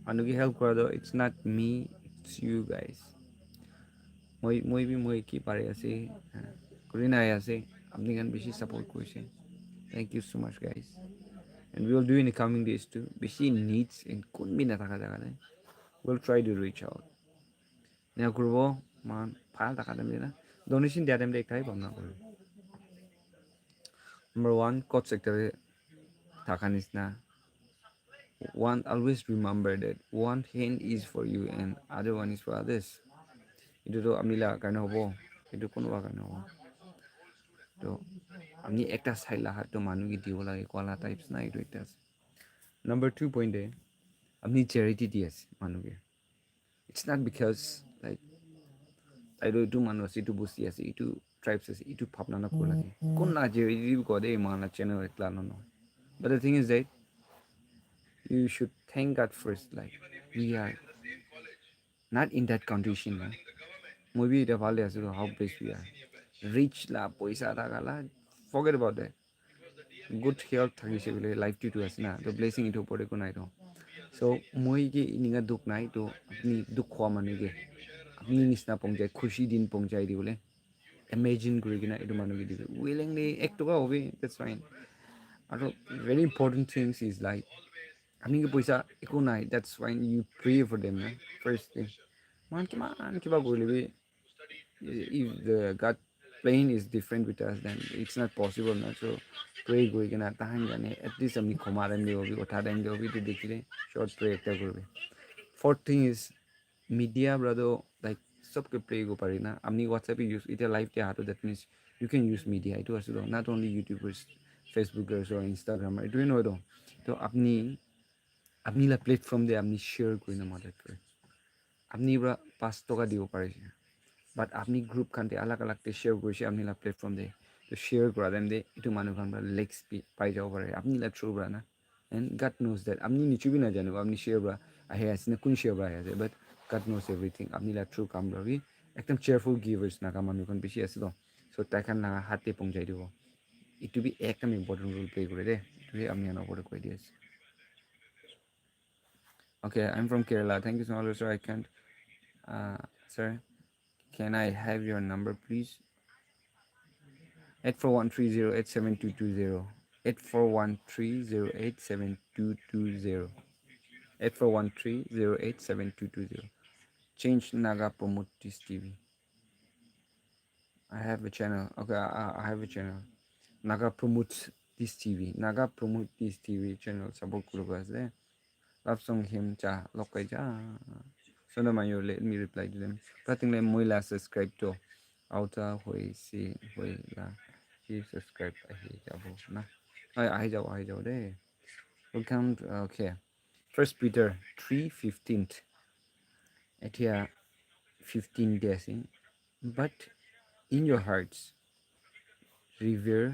Anugi help brother. It's not me. It's you guys. Moi bi moi ki pare ase. Kurina ase. Apni kan bishi support koise. Thank you so much guys. And we will do in the coming days too. Bishi needs and couldn't be nataka daga. We'll try to reach out. Now kurbo man pal taka dem na. Donation dia dem dek thai bam na kuru. Number one, coach sector takanis na. One always remember that one hand is for you and other one is for others. Itu to amila karena hobo. Itu kono wa karena hobo. To amni ekta side la to manu ki diwo lage kwala types na itu ekta. Number 2 point eh. Amni charity dias manu ke. It's not because like I do itu manu itu busi ase itu tribes ase itu papna na ko lage. Kon na charity ko de mana channel ekla no. But the thing is that you should thank God first. Like we are not in that condition. Maybe the value as how blessed we are. Rich la, poisa la, forget about that. Good health thakise life to us na. The blessing into pore ko nai to. So moi ke ininga duk nai to apni duk khwa manu ke apni nisna pongjai khushi din pongjai di bole. Imagine kuri kina itu manu ke di willingly act to go away. That's fine. Also, very important things is like apni ke poisa eko nai. That's fine. You pray for them na. First thing. Man kiba bolebe if the God plane is different with us, then it's not possible. Not so pray go again tahan jane at least हमनी खुमा देंगे वो भी उठा देंगे वो भी तो देख ले short pray एकटा करबे. Fourth thing is media brother like सबके play go पारी ना हमनी WhatsApp use इटे live ते हाथो that means you can use media itu asal not only YouTubers, Facebookers or Instagramers itu you know दो तो अपनी अपनी ला platform दे अपनी share कोई ना मदद करे अपनी बरा पास तो का दियो पारे but apni group kante alak alak te share goise apni la platform de তো শ্বেয়াৰ কৰা দেন দে এইটো মানুহখন লেগছ পাই যাব পাৰে আপুনি লাইক থ্ৰু পৰা না এণ্ড গাড নোজ দেট আপুনি নিচুবি নাজানিব আপুনি শ্বেয়াৰ পৰা আহি আছে নে কোন শ্বেয়াৰ পৰা আহি আছে বাট গাড নোজ এভৰিথিং আপুনি লাইক থ্ৰু কাম ৰবি একদম চেয়াৰফুল গিভাৰ্ছ নাকা মানুহখন বেছি আছে তো চ' তাইখন না হাতে পংচাই দিব এইটো বি একদম ইম্পৰ্টেণ্ট ৰোল প্লে কৰে দেই এইটোৱে আমি আনৰ ওপৰত কৈ দি আছোঁ okay I'm from Kerala thank you so much sir I can't sir can I have your number please 8413087220 8413087220 8413087220 change Naga promote this TV I have a channel okay I have a channel Naga promotes this TV Naga promote this TV channel support kurubas there love song him cha lokai cha so no man let me reply to them prating le moila subscribe to outa hoi si hoi la he subscribe ahi jabo na ahi jabo de welcome okay first Peter 3:15 etia 15 days in but in your hearts revere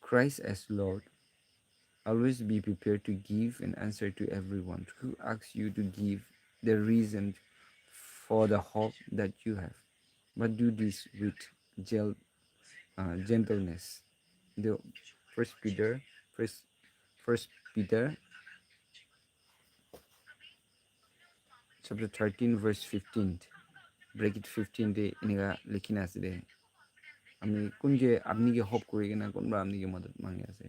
Christ as Lord. Always be prepared to give an answer to everyone who asks you to give the reason for the hope that you have. But do this with gentleness. The First Peter, First First Peter, chapter 13, verse 15. Break it 15 day iniga likina aside. Ami kunje apni ke hope kuri na kunba apni ke madad mangi ase.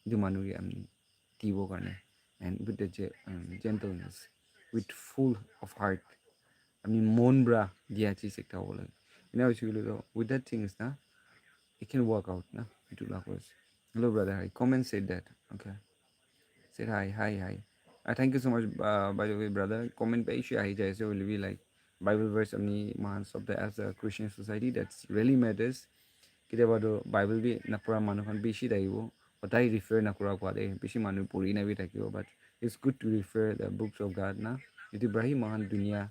Du manu ke amni tibo karne and with the gentleness, with full of heart. I mean, mon bra dia chi sekta wala. You know, with that things na, it can work out na. Itu lah was. Hello brother, hi. Comment said that. Okay. Said hi, hi, hi. Thank you so much, by the way, brother. Comment pa issue hi jai so will be like Bible verse amni mahans of the as a Christian society that's really matters. কেতিয়াবাতো Bible B নপঢ়া মানুহখন বেছি থাকিব সদায় refer নকৰা কোৱা দেই বেছি মানুহ পঢ়ি নাবি থাকিব but it's good to refer the books of God না এইটো ব্ৰাহি মহান দুনিয়া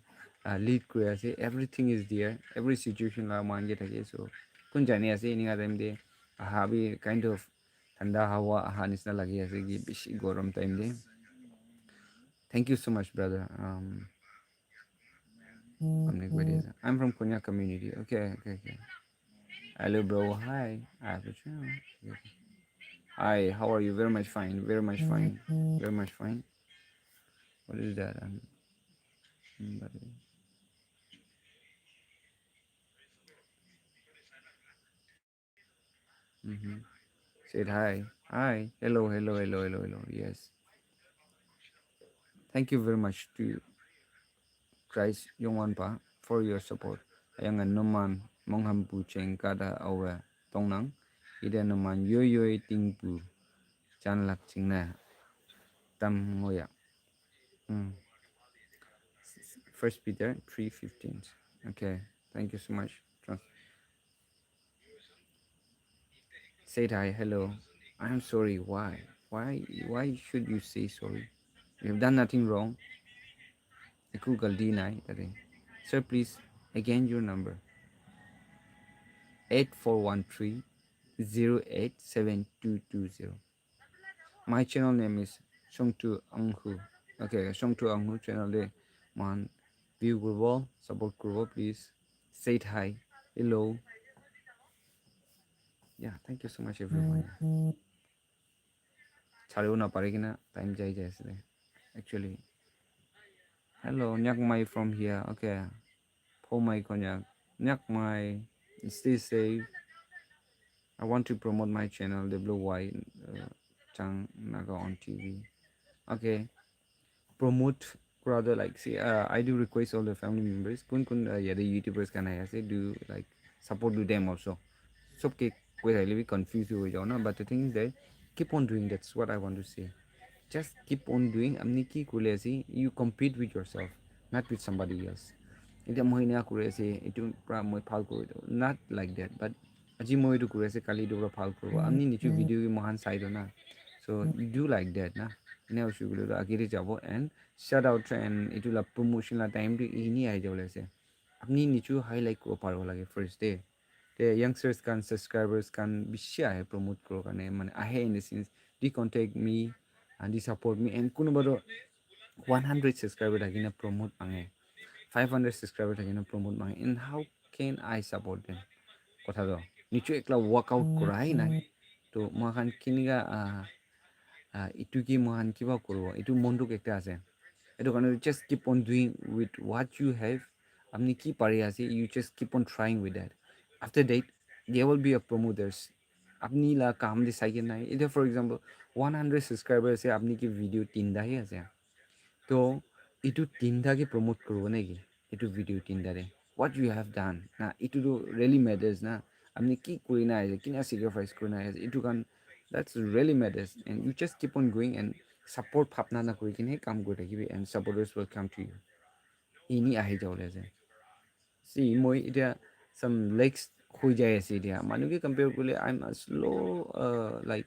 লিড কৰি আছে everything is there every situation লা মানকে থাকে চ' কোন জানি আছে এনেকুৱা টাইম দে আহা বি কাইণ্ড অফ ঠাণ্ডা হাৱা আহা নিচিনা লাগি আছে কি বেছি গৰম time they thank you so' much brother আপুনি কৈ দি আছে আই এম ফ্ৰম কন্যাক community okay okay okay hello bro hi I have a channel hi how are you very much fine very much fine very much fine what is that mm-hmm. Said hi hi hello hello hello hello hello yes thank you very much to Christ Yongwanpa for your support ayang numan mongham pu cheng kada awa tongnang ida numan yoy ting pu chan lak ching na tam ngoya mm. First Peter 3:15 okay thank you so much said hi hello I'm sorry why should you say sorry you have done nothing wrong Iku galdi nai tare sir please again your number 8413087220 my channel name is Songtu Anghu okay Songtu Anghu channel de man view kurbo support kurbo please say hi hello yeah thank you so much everyone chalo na pare kina time jai jai actually hello nyak mai from here okay po mai konyak nyak mai stay safe I want to promote my channel the blue white chang naga on TV okay promote rather like see I do request all the family members kun yeah the YouTubers can I say do like support to them also so ke koi really be confused ho jao na but the thing is that keep on doing that's what I want to say just keep on doing amni ki kule ase you compete with yourself not with somebody else এতিয়া মই এনে কৰি আছে এইটো পৰা মই ভাল কৰি দিওঁ not like that but আজি মই এইটো কৰি আছে কালি এইটো পৰা ভাল কৰিব আমি নিচু ভিডিঅ' মহান চাই দিওঁ না so do like that না এনে অসুবিধা আগেৰে যাব and shout out and এইটো লা প্ৰমোশন লা টাইমটো ইনি আহি যাব লাগিছে আপুনি নিচু হাইলাইট কৰিব পাৰিব লাগে first day the youngsters can subscribers can be share promote kro kane mane ahe in the sense they contact me and they support me and kuno bado 100 subscriber thakina promote mange 500 subscriber thakina promote mange and how can I support them kotha do nichu ekla workout korai nai to mohan kiniga itu ki mohan kiba korbo itu monduk ekta ase etu karone just keep on doing with what you have apni ki pari ase you just keep on trying with that after that there will be a promoters apni la kaam de sai nai either for example 100 subscribers se apni ki video tinda hi ase তো এইটো তিনিটাকে promote কৰিব নেকি এইটো ভিডিঅ' তিনিটাৰে what you have ডান না এইটোতো really matters না আপুনি কি কৰি নাই আছে কিনা চেক্ৰিফাইচ কৰি নাই আছে এইটো কাৰণ that's really matters and you just keep on going and support ভাৱনা নকৰি কিনে কাম কৰি থাকিবি and supporters will come to you any আহি যাবলৈ আছে চি মই এতিয়া চাম লেগছ হৈ যাই আছে এতিয়া মানুহকে কম্পেয়াৰ কৰিলে আই এম শ্ল' like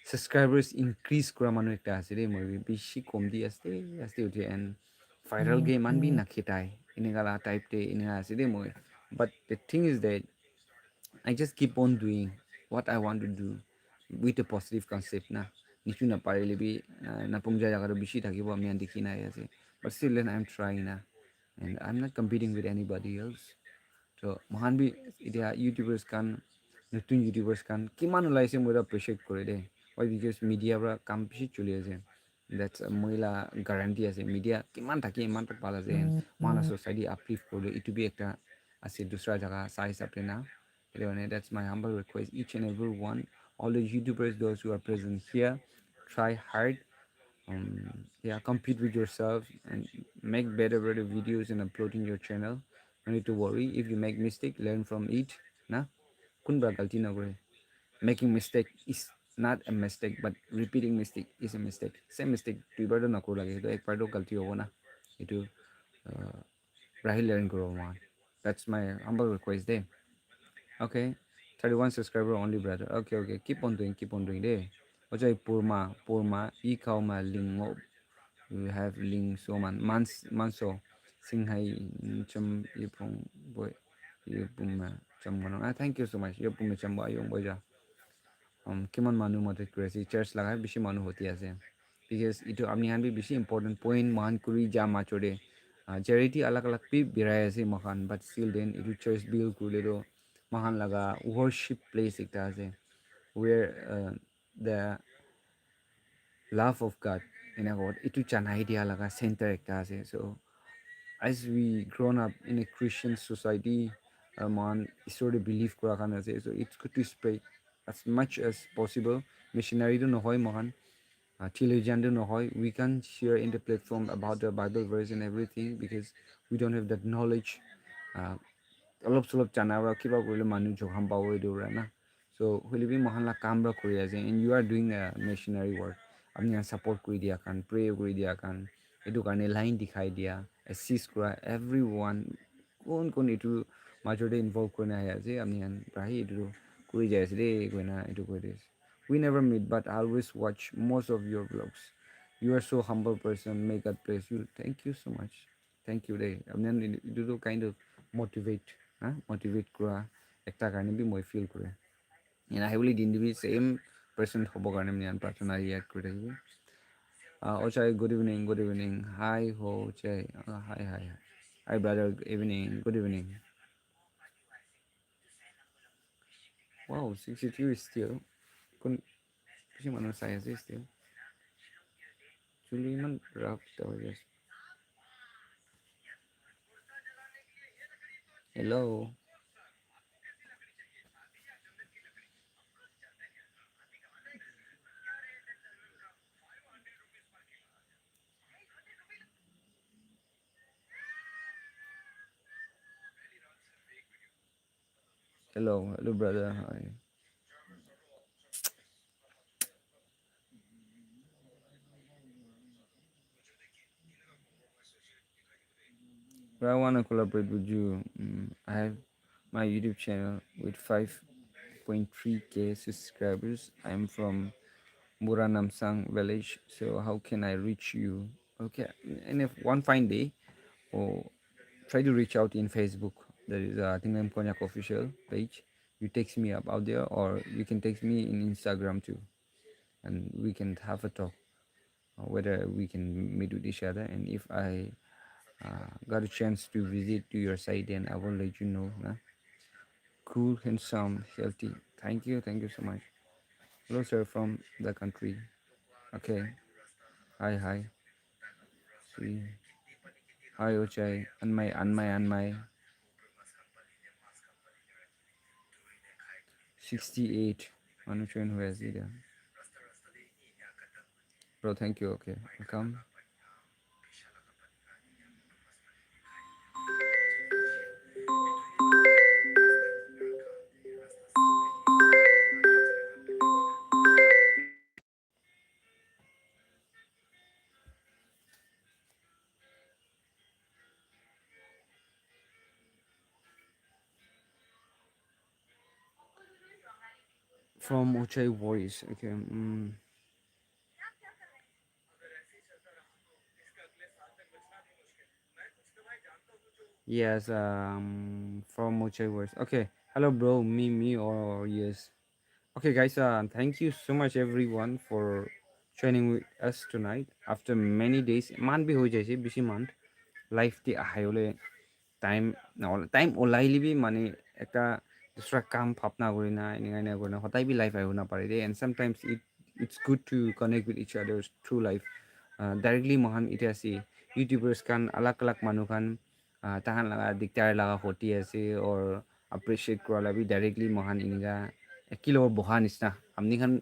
subscribers increase kura manu ekta ase de moi bishi kom di aste uthi and viral game man bi nakhitai inegala type te inega ase de moi but the thing is that I just keep on doing what I want to do with a positive concept na nichu na parile bi na pungja jaga ro bishi thakibo ami andikhi na ase but still then I'm trying na and I'm not competing with anybody else so mohan bi itia youtubers kan নতুন YouTubers খান কিমান ওলাইছে মই appreciate কৰে দেই হয় because মিডিয়াৰ পৰা কাম বেছি চলি আছে দেটছ মহিলা গাৰেণ্টি আছে মিডিয়া কিমান থাকে ইমান ভাল আছে মহানা ছ'চাইটি আপলিফ্ট কৰিলে এইটো বি একটা আছে দুসৰা জেগা চাই হিচাপে না সেইটো কাৰণে that's my humble request is and every one all the YouTubers those who are present here try hard yeah compete with yourself and make better videos and upload in your channel no need to worry if you make mistake learn from it na kunba galti na kore making mistake is not a mistake but repeating mistake is a mistake same mistake দুইবাৰ তো নকৰো লাগে সেইটো একবাৰতো গলতি হ'ব না এইটো ৰাহি learn karo man that's my humble request there okay 31 subscriber only brother okay keep on doing there ojai purma I khau ma lingo you have ling so manso singhai cham ipong boy yupum cham thank you so much yupum cham ba yong boy ja কিমান মানুহ মদত কৰি আছে search লগাই বেছি মানুহ হতি আছে বিকজ এইটো আপনি হান বি বেছি ইম্পৰ্টেণ্ট পইণ্ট মহান কৰি যা মাছৰে চেৰিটি আলাগ আলাগ পি বিৰাই আছে মহান বাট ষ্টিল দেন এইটো চাৰ্চ বিল কৰিলেতো মহান লগা ৱৰশ্বিপ প্লেচ একটা আছে ৱেৰ দ্য লাভ অফ গাড এনেকুৱা এইটো জানাই দিয়া লগা চেণ্টাৰ একটা আছে চ' as we grown up in a Christian society, man, sort of believe kura kana ase. So it's good to spread as much as possible. Missionary to nohoy mohan, theologian to nohoy. We can share in the platform about the Bible verse and everything because we don't have that knowledge. Uh, অলপ চলপ জানা বা কিবা কৰিলে মানুহ জহাম পাব এইটো না চ' হ'লে মহানলা কাম বা কৰি আছে and you are doing machinery work আপুনি ছাপৰ্ট কৰি দিয়া কাৰণ প্ৰে কৰি দিয়া কাৰণ এইটো কাৰণে লাইন দেখাই দিয়া এচিষ্ট কৰা এভৰি ওৱান কোন এইটো মাজতে ইনভলভ কৰি নাহে আজি আপুনি প্ৰায় এইটো কৰি যাই আছে দেই কৈ না এইটো কৰি দিছে we never meet but I always watch most of your blogs you are so' humble person make at place you thank you so' much thank you দেই আপুনি এইটোতো কাইণ্ড অফ motivate motivate কৰা একটা কাৰণে বি মই feel কৰে এনে আহি বুলি দিন দিবি চেম পাৰ্চেণ্ট হ'ব কাৰণে মানে প্ৰাৰ্থনা ইয়াত কৰি থাকিবি অচাই গুড ইভিনিং হাই ho চাই hi brother good evening wow 62 still কোন বেছি মানুহ চাই আছে still চুলি ইমান ৰাফ হৈ আছে hello' hello brother hi but I want to collaborate with you I have my YouTube channel with 5.3k subscribers I'm from Muranamsang village. So how can I reach you? Okay, and if one fine day, or try to reach out in Facebook There is a Tinglem Konyak official page. You text me up out there, or you can text me in Instagram too, and we can have a talk whether we can meet with each other. And if I got a chance to visit to your site, then I will let you know. Nah? Cool, handsome, healthy. Thank you so much. Hello, sir, from the country. Okay. Hi, hi. See. Hi, Ochai. And my. 68. Manuchen, who has it? Bro, thank you. Okay. Welcome. From Ochai voice. Okay. Yes. From Ochai voice. Okay. Hello, bro. Me, or yes. Okay, guys. Thank you so much, everyone, for joining with us tonight. After many days, man bhi ho jaise, busy month. Life ti ahayole time time olailibi mane ekta dusra kam phapna gorina engaina gorina hotai bi life aihuna pare de. And sometimes it's good to connect with each other through life. Directly mohan ite ase youtubers kan alak alak manu kan tahan laga diktar laga hoti ase or appreciate kora labi directly mohan iniga ekilo boha nisna amni kan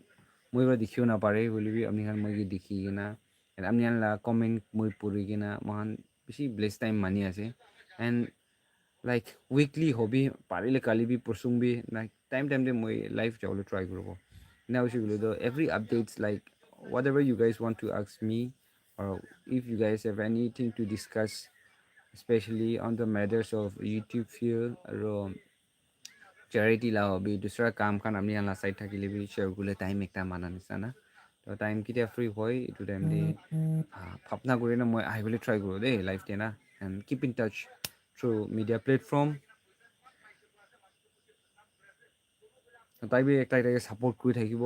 moi ba dikhiyo na pare holibi amni kan moi gi dikhi gina and amni kan la comment moi puri gina mohan bisi blessed time mani ase. And like weekly hobby parile kali bi pursung bi like time de moi life jawle try grobo now she will do every updates like whatever you guys want to ask me, or if you guys have anything to discuss, especially on the matters of YouTube field or charity la hobby dusra kam khan amni la side thakile bi share gule time ekta mana nisana to time kitia free hoy itu time de phapna gori na moi I will try gro de life te na. And keep in touch through media platform. তাই B একটা এটাকে support করে থাকিব।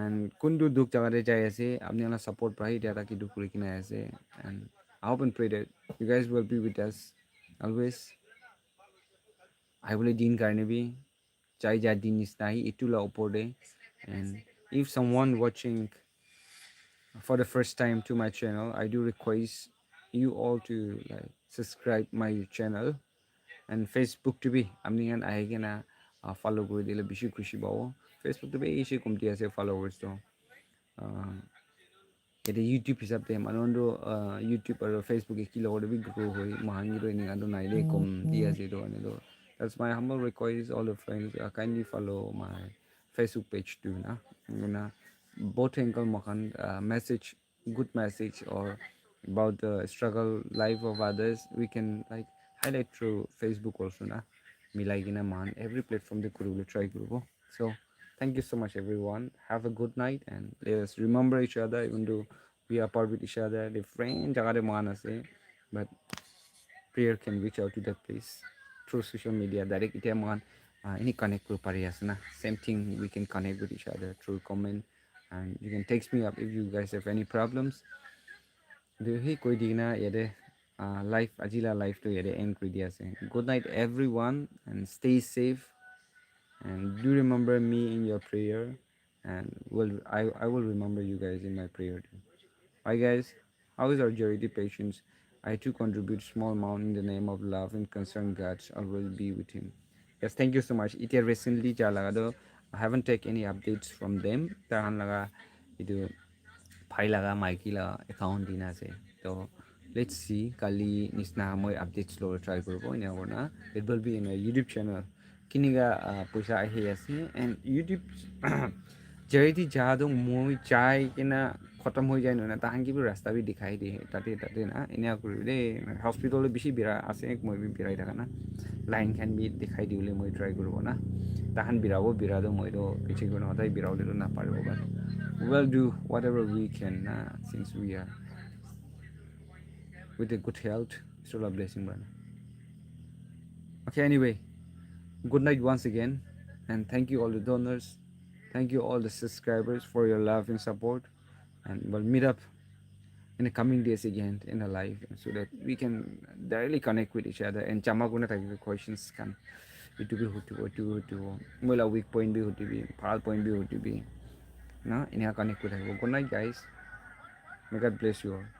And কোনটো দুখ জাগাতে যাই আছে আপনি অলপ সাপোর্ট পাই এতিয়া তাকে দুখ কৰি কিনে আছে। And I hope and pray that you guys will be with us always আহিবলৈ দিন কাৰণে বি যাই যাৰ দিন নিচিনা আহি এইটো লা ওপৰতে। এণ্ড ইফ চাম one ৱাচিং for the first time to my channel, I do request you all to like subscribe my channel and Facebook to be amni kan ahi kena follow kori dile bishi khushi pabo. Facebook to be ishi komti ase followers to এতিয়া YouTube হিচাপে মানুহটো YouTube আৰু Facebook একি লগতে B গ্ৰ' হৈ মহাংগীটো এনেকুৱাটো নাইলে কম দি আছে এইটো কাৰণেতো that's my humble request all the friends kindly follow my Facebook page too na both angle makan message good message or about the struggle life of others we can like highlight through Facebook also na milai gina man every platform they could try group. So thank you so much, everyone. Have a good night, and let us remember each other, even though we are apart with each other. The friend jagade man ase, but prayer can reach out to that place through social media. Direct ite man any connect group pari ase na. Same thing, we can connect with each other through comment, and you can text me up if you guys have any problems. The he koi dina yede life ajila life to yede end koi di ase. Good night, everyone, and stay safe. And do remember me in your prayer, and I will remember you guys in my prayer too. Bye guys. How is our charity patience? I too contribute small amount in the name of love and concern. God always be with him. Yes, thank you so much. It recently jalaga do I haven't taken any updates from them. Tahan laga itu भाई लगा Mikey लगा account दिना से तो let's see kali nisna moi updates lo try korbo ina gorna it will be in a YouTube channel kiniga poisa ahi ase and YouTube charity jado moi chai kina khatam hoi jai na tahan ki bi rasta bi dikhai di tate na ina kori de hospital bishi bira ase moi bi birai thaka na line khan bi dikhai diule moi try korbo na tahan birabo birado moi do kichi kono dai birao le na paribo ba we'll do whatever we can since we are with a good health. It's all a blessing, brother. Okay, anyway, good night once again, and thank you all the donors, thank you all the subscribers for your love and support, and we'll meet up in the coming days again in a live so that we can directly connect with each other and chama guna type of questions can itu bi hutu mula weak point bi hutu bi fall point bi hutu bi na ini connect with good night guys, may God bless you all.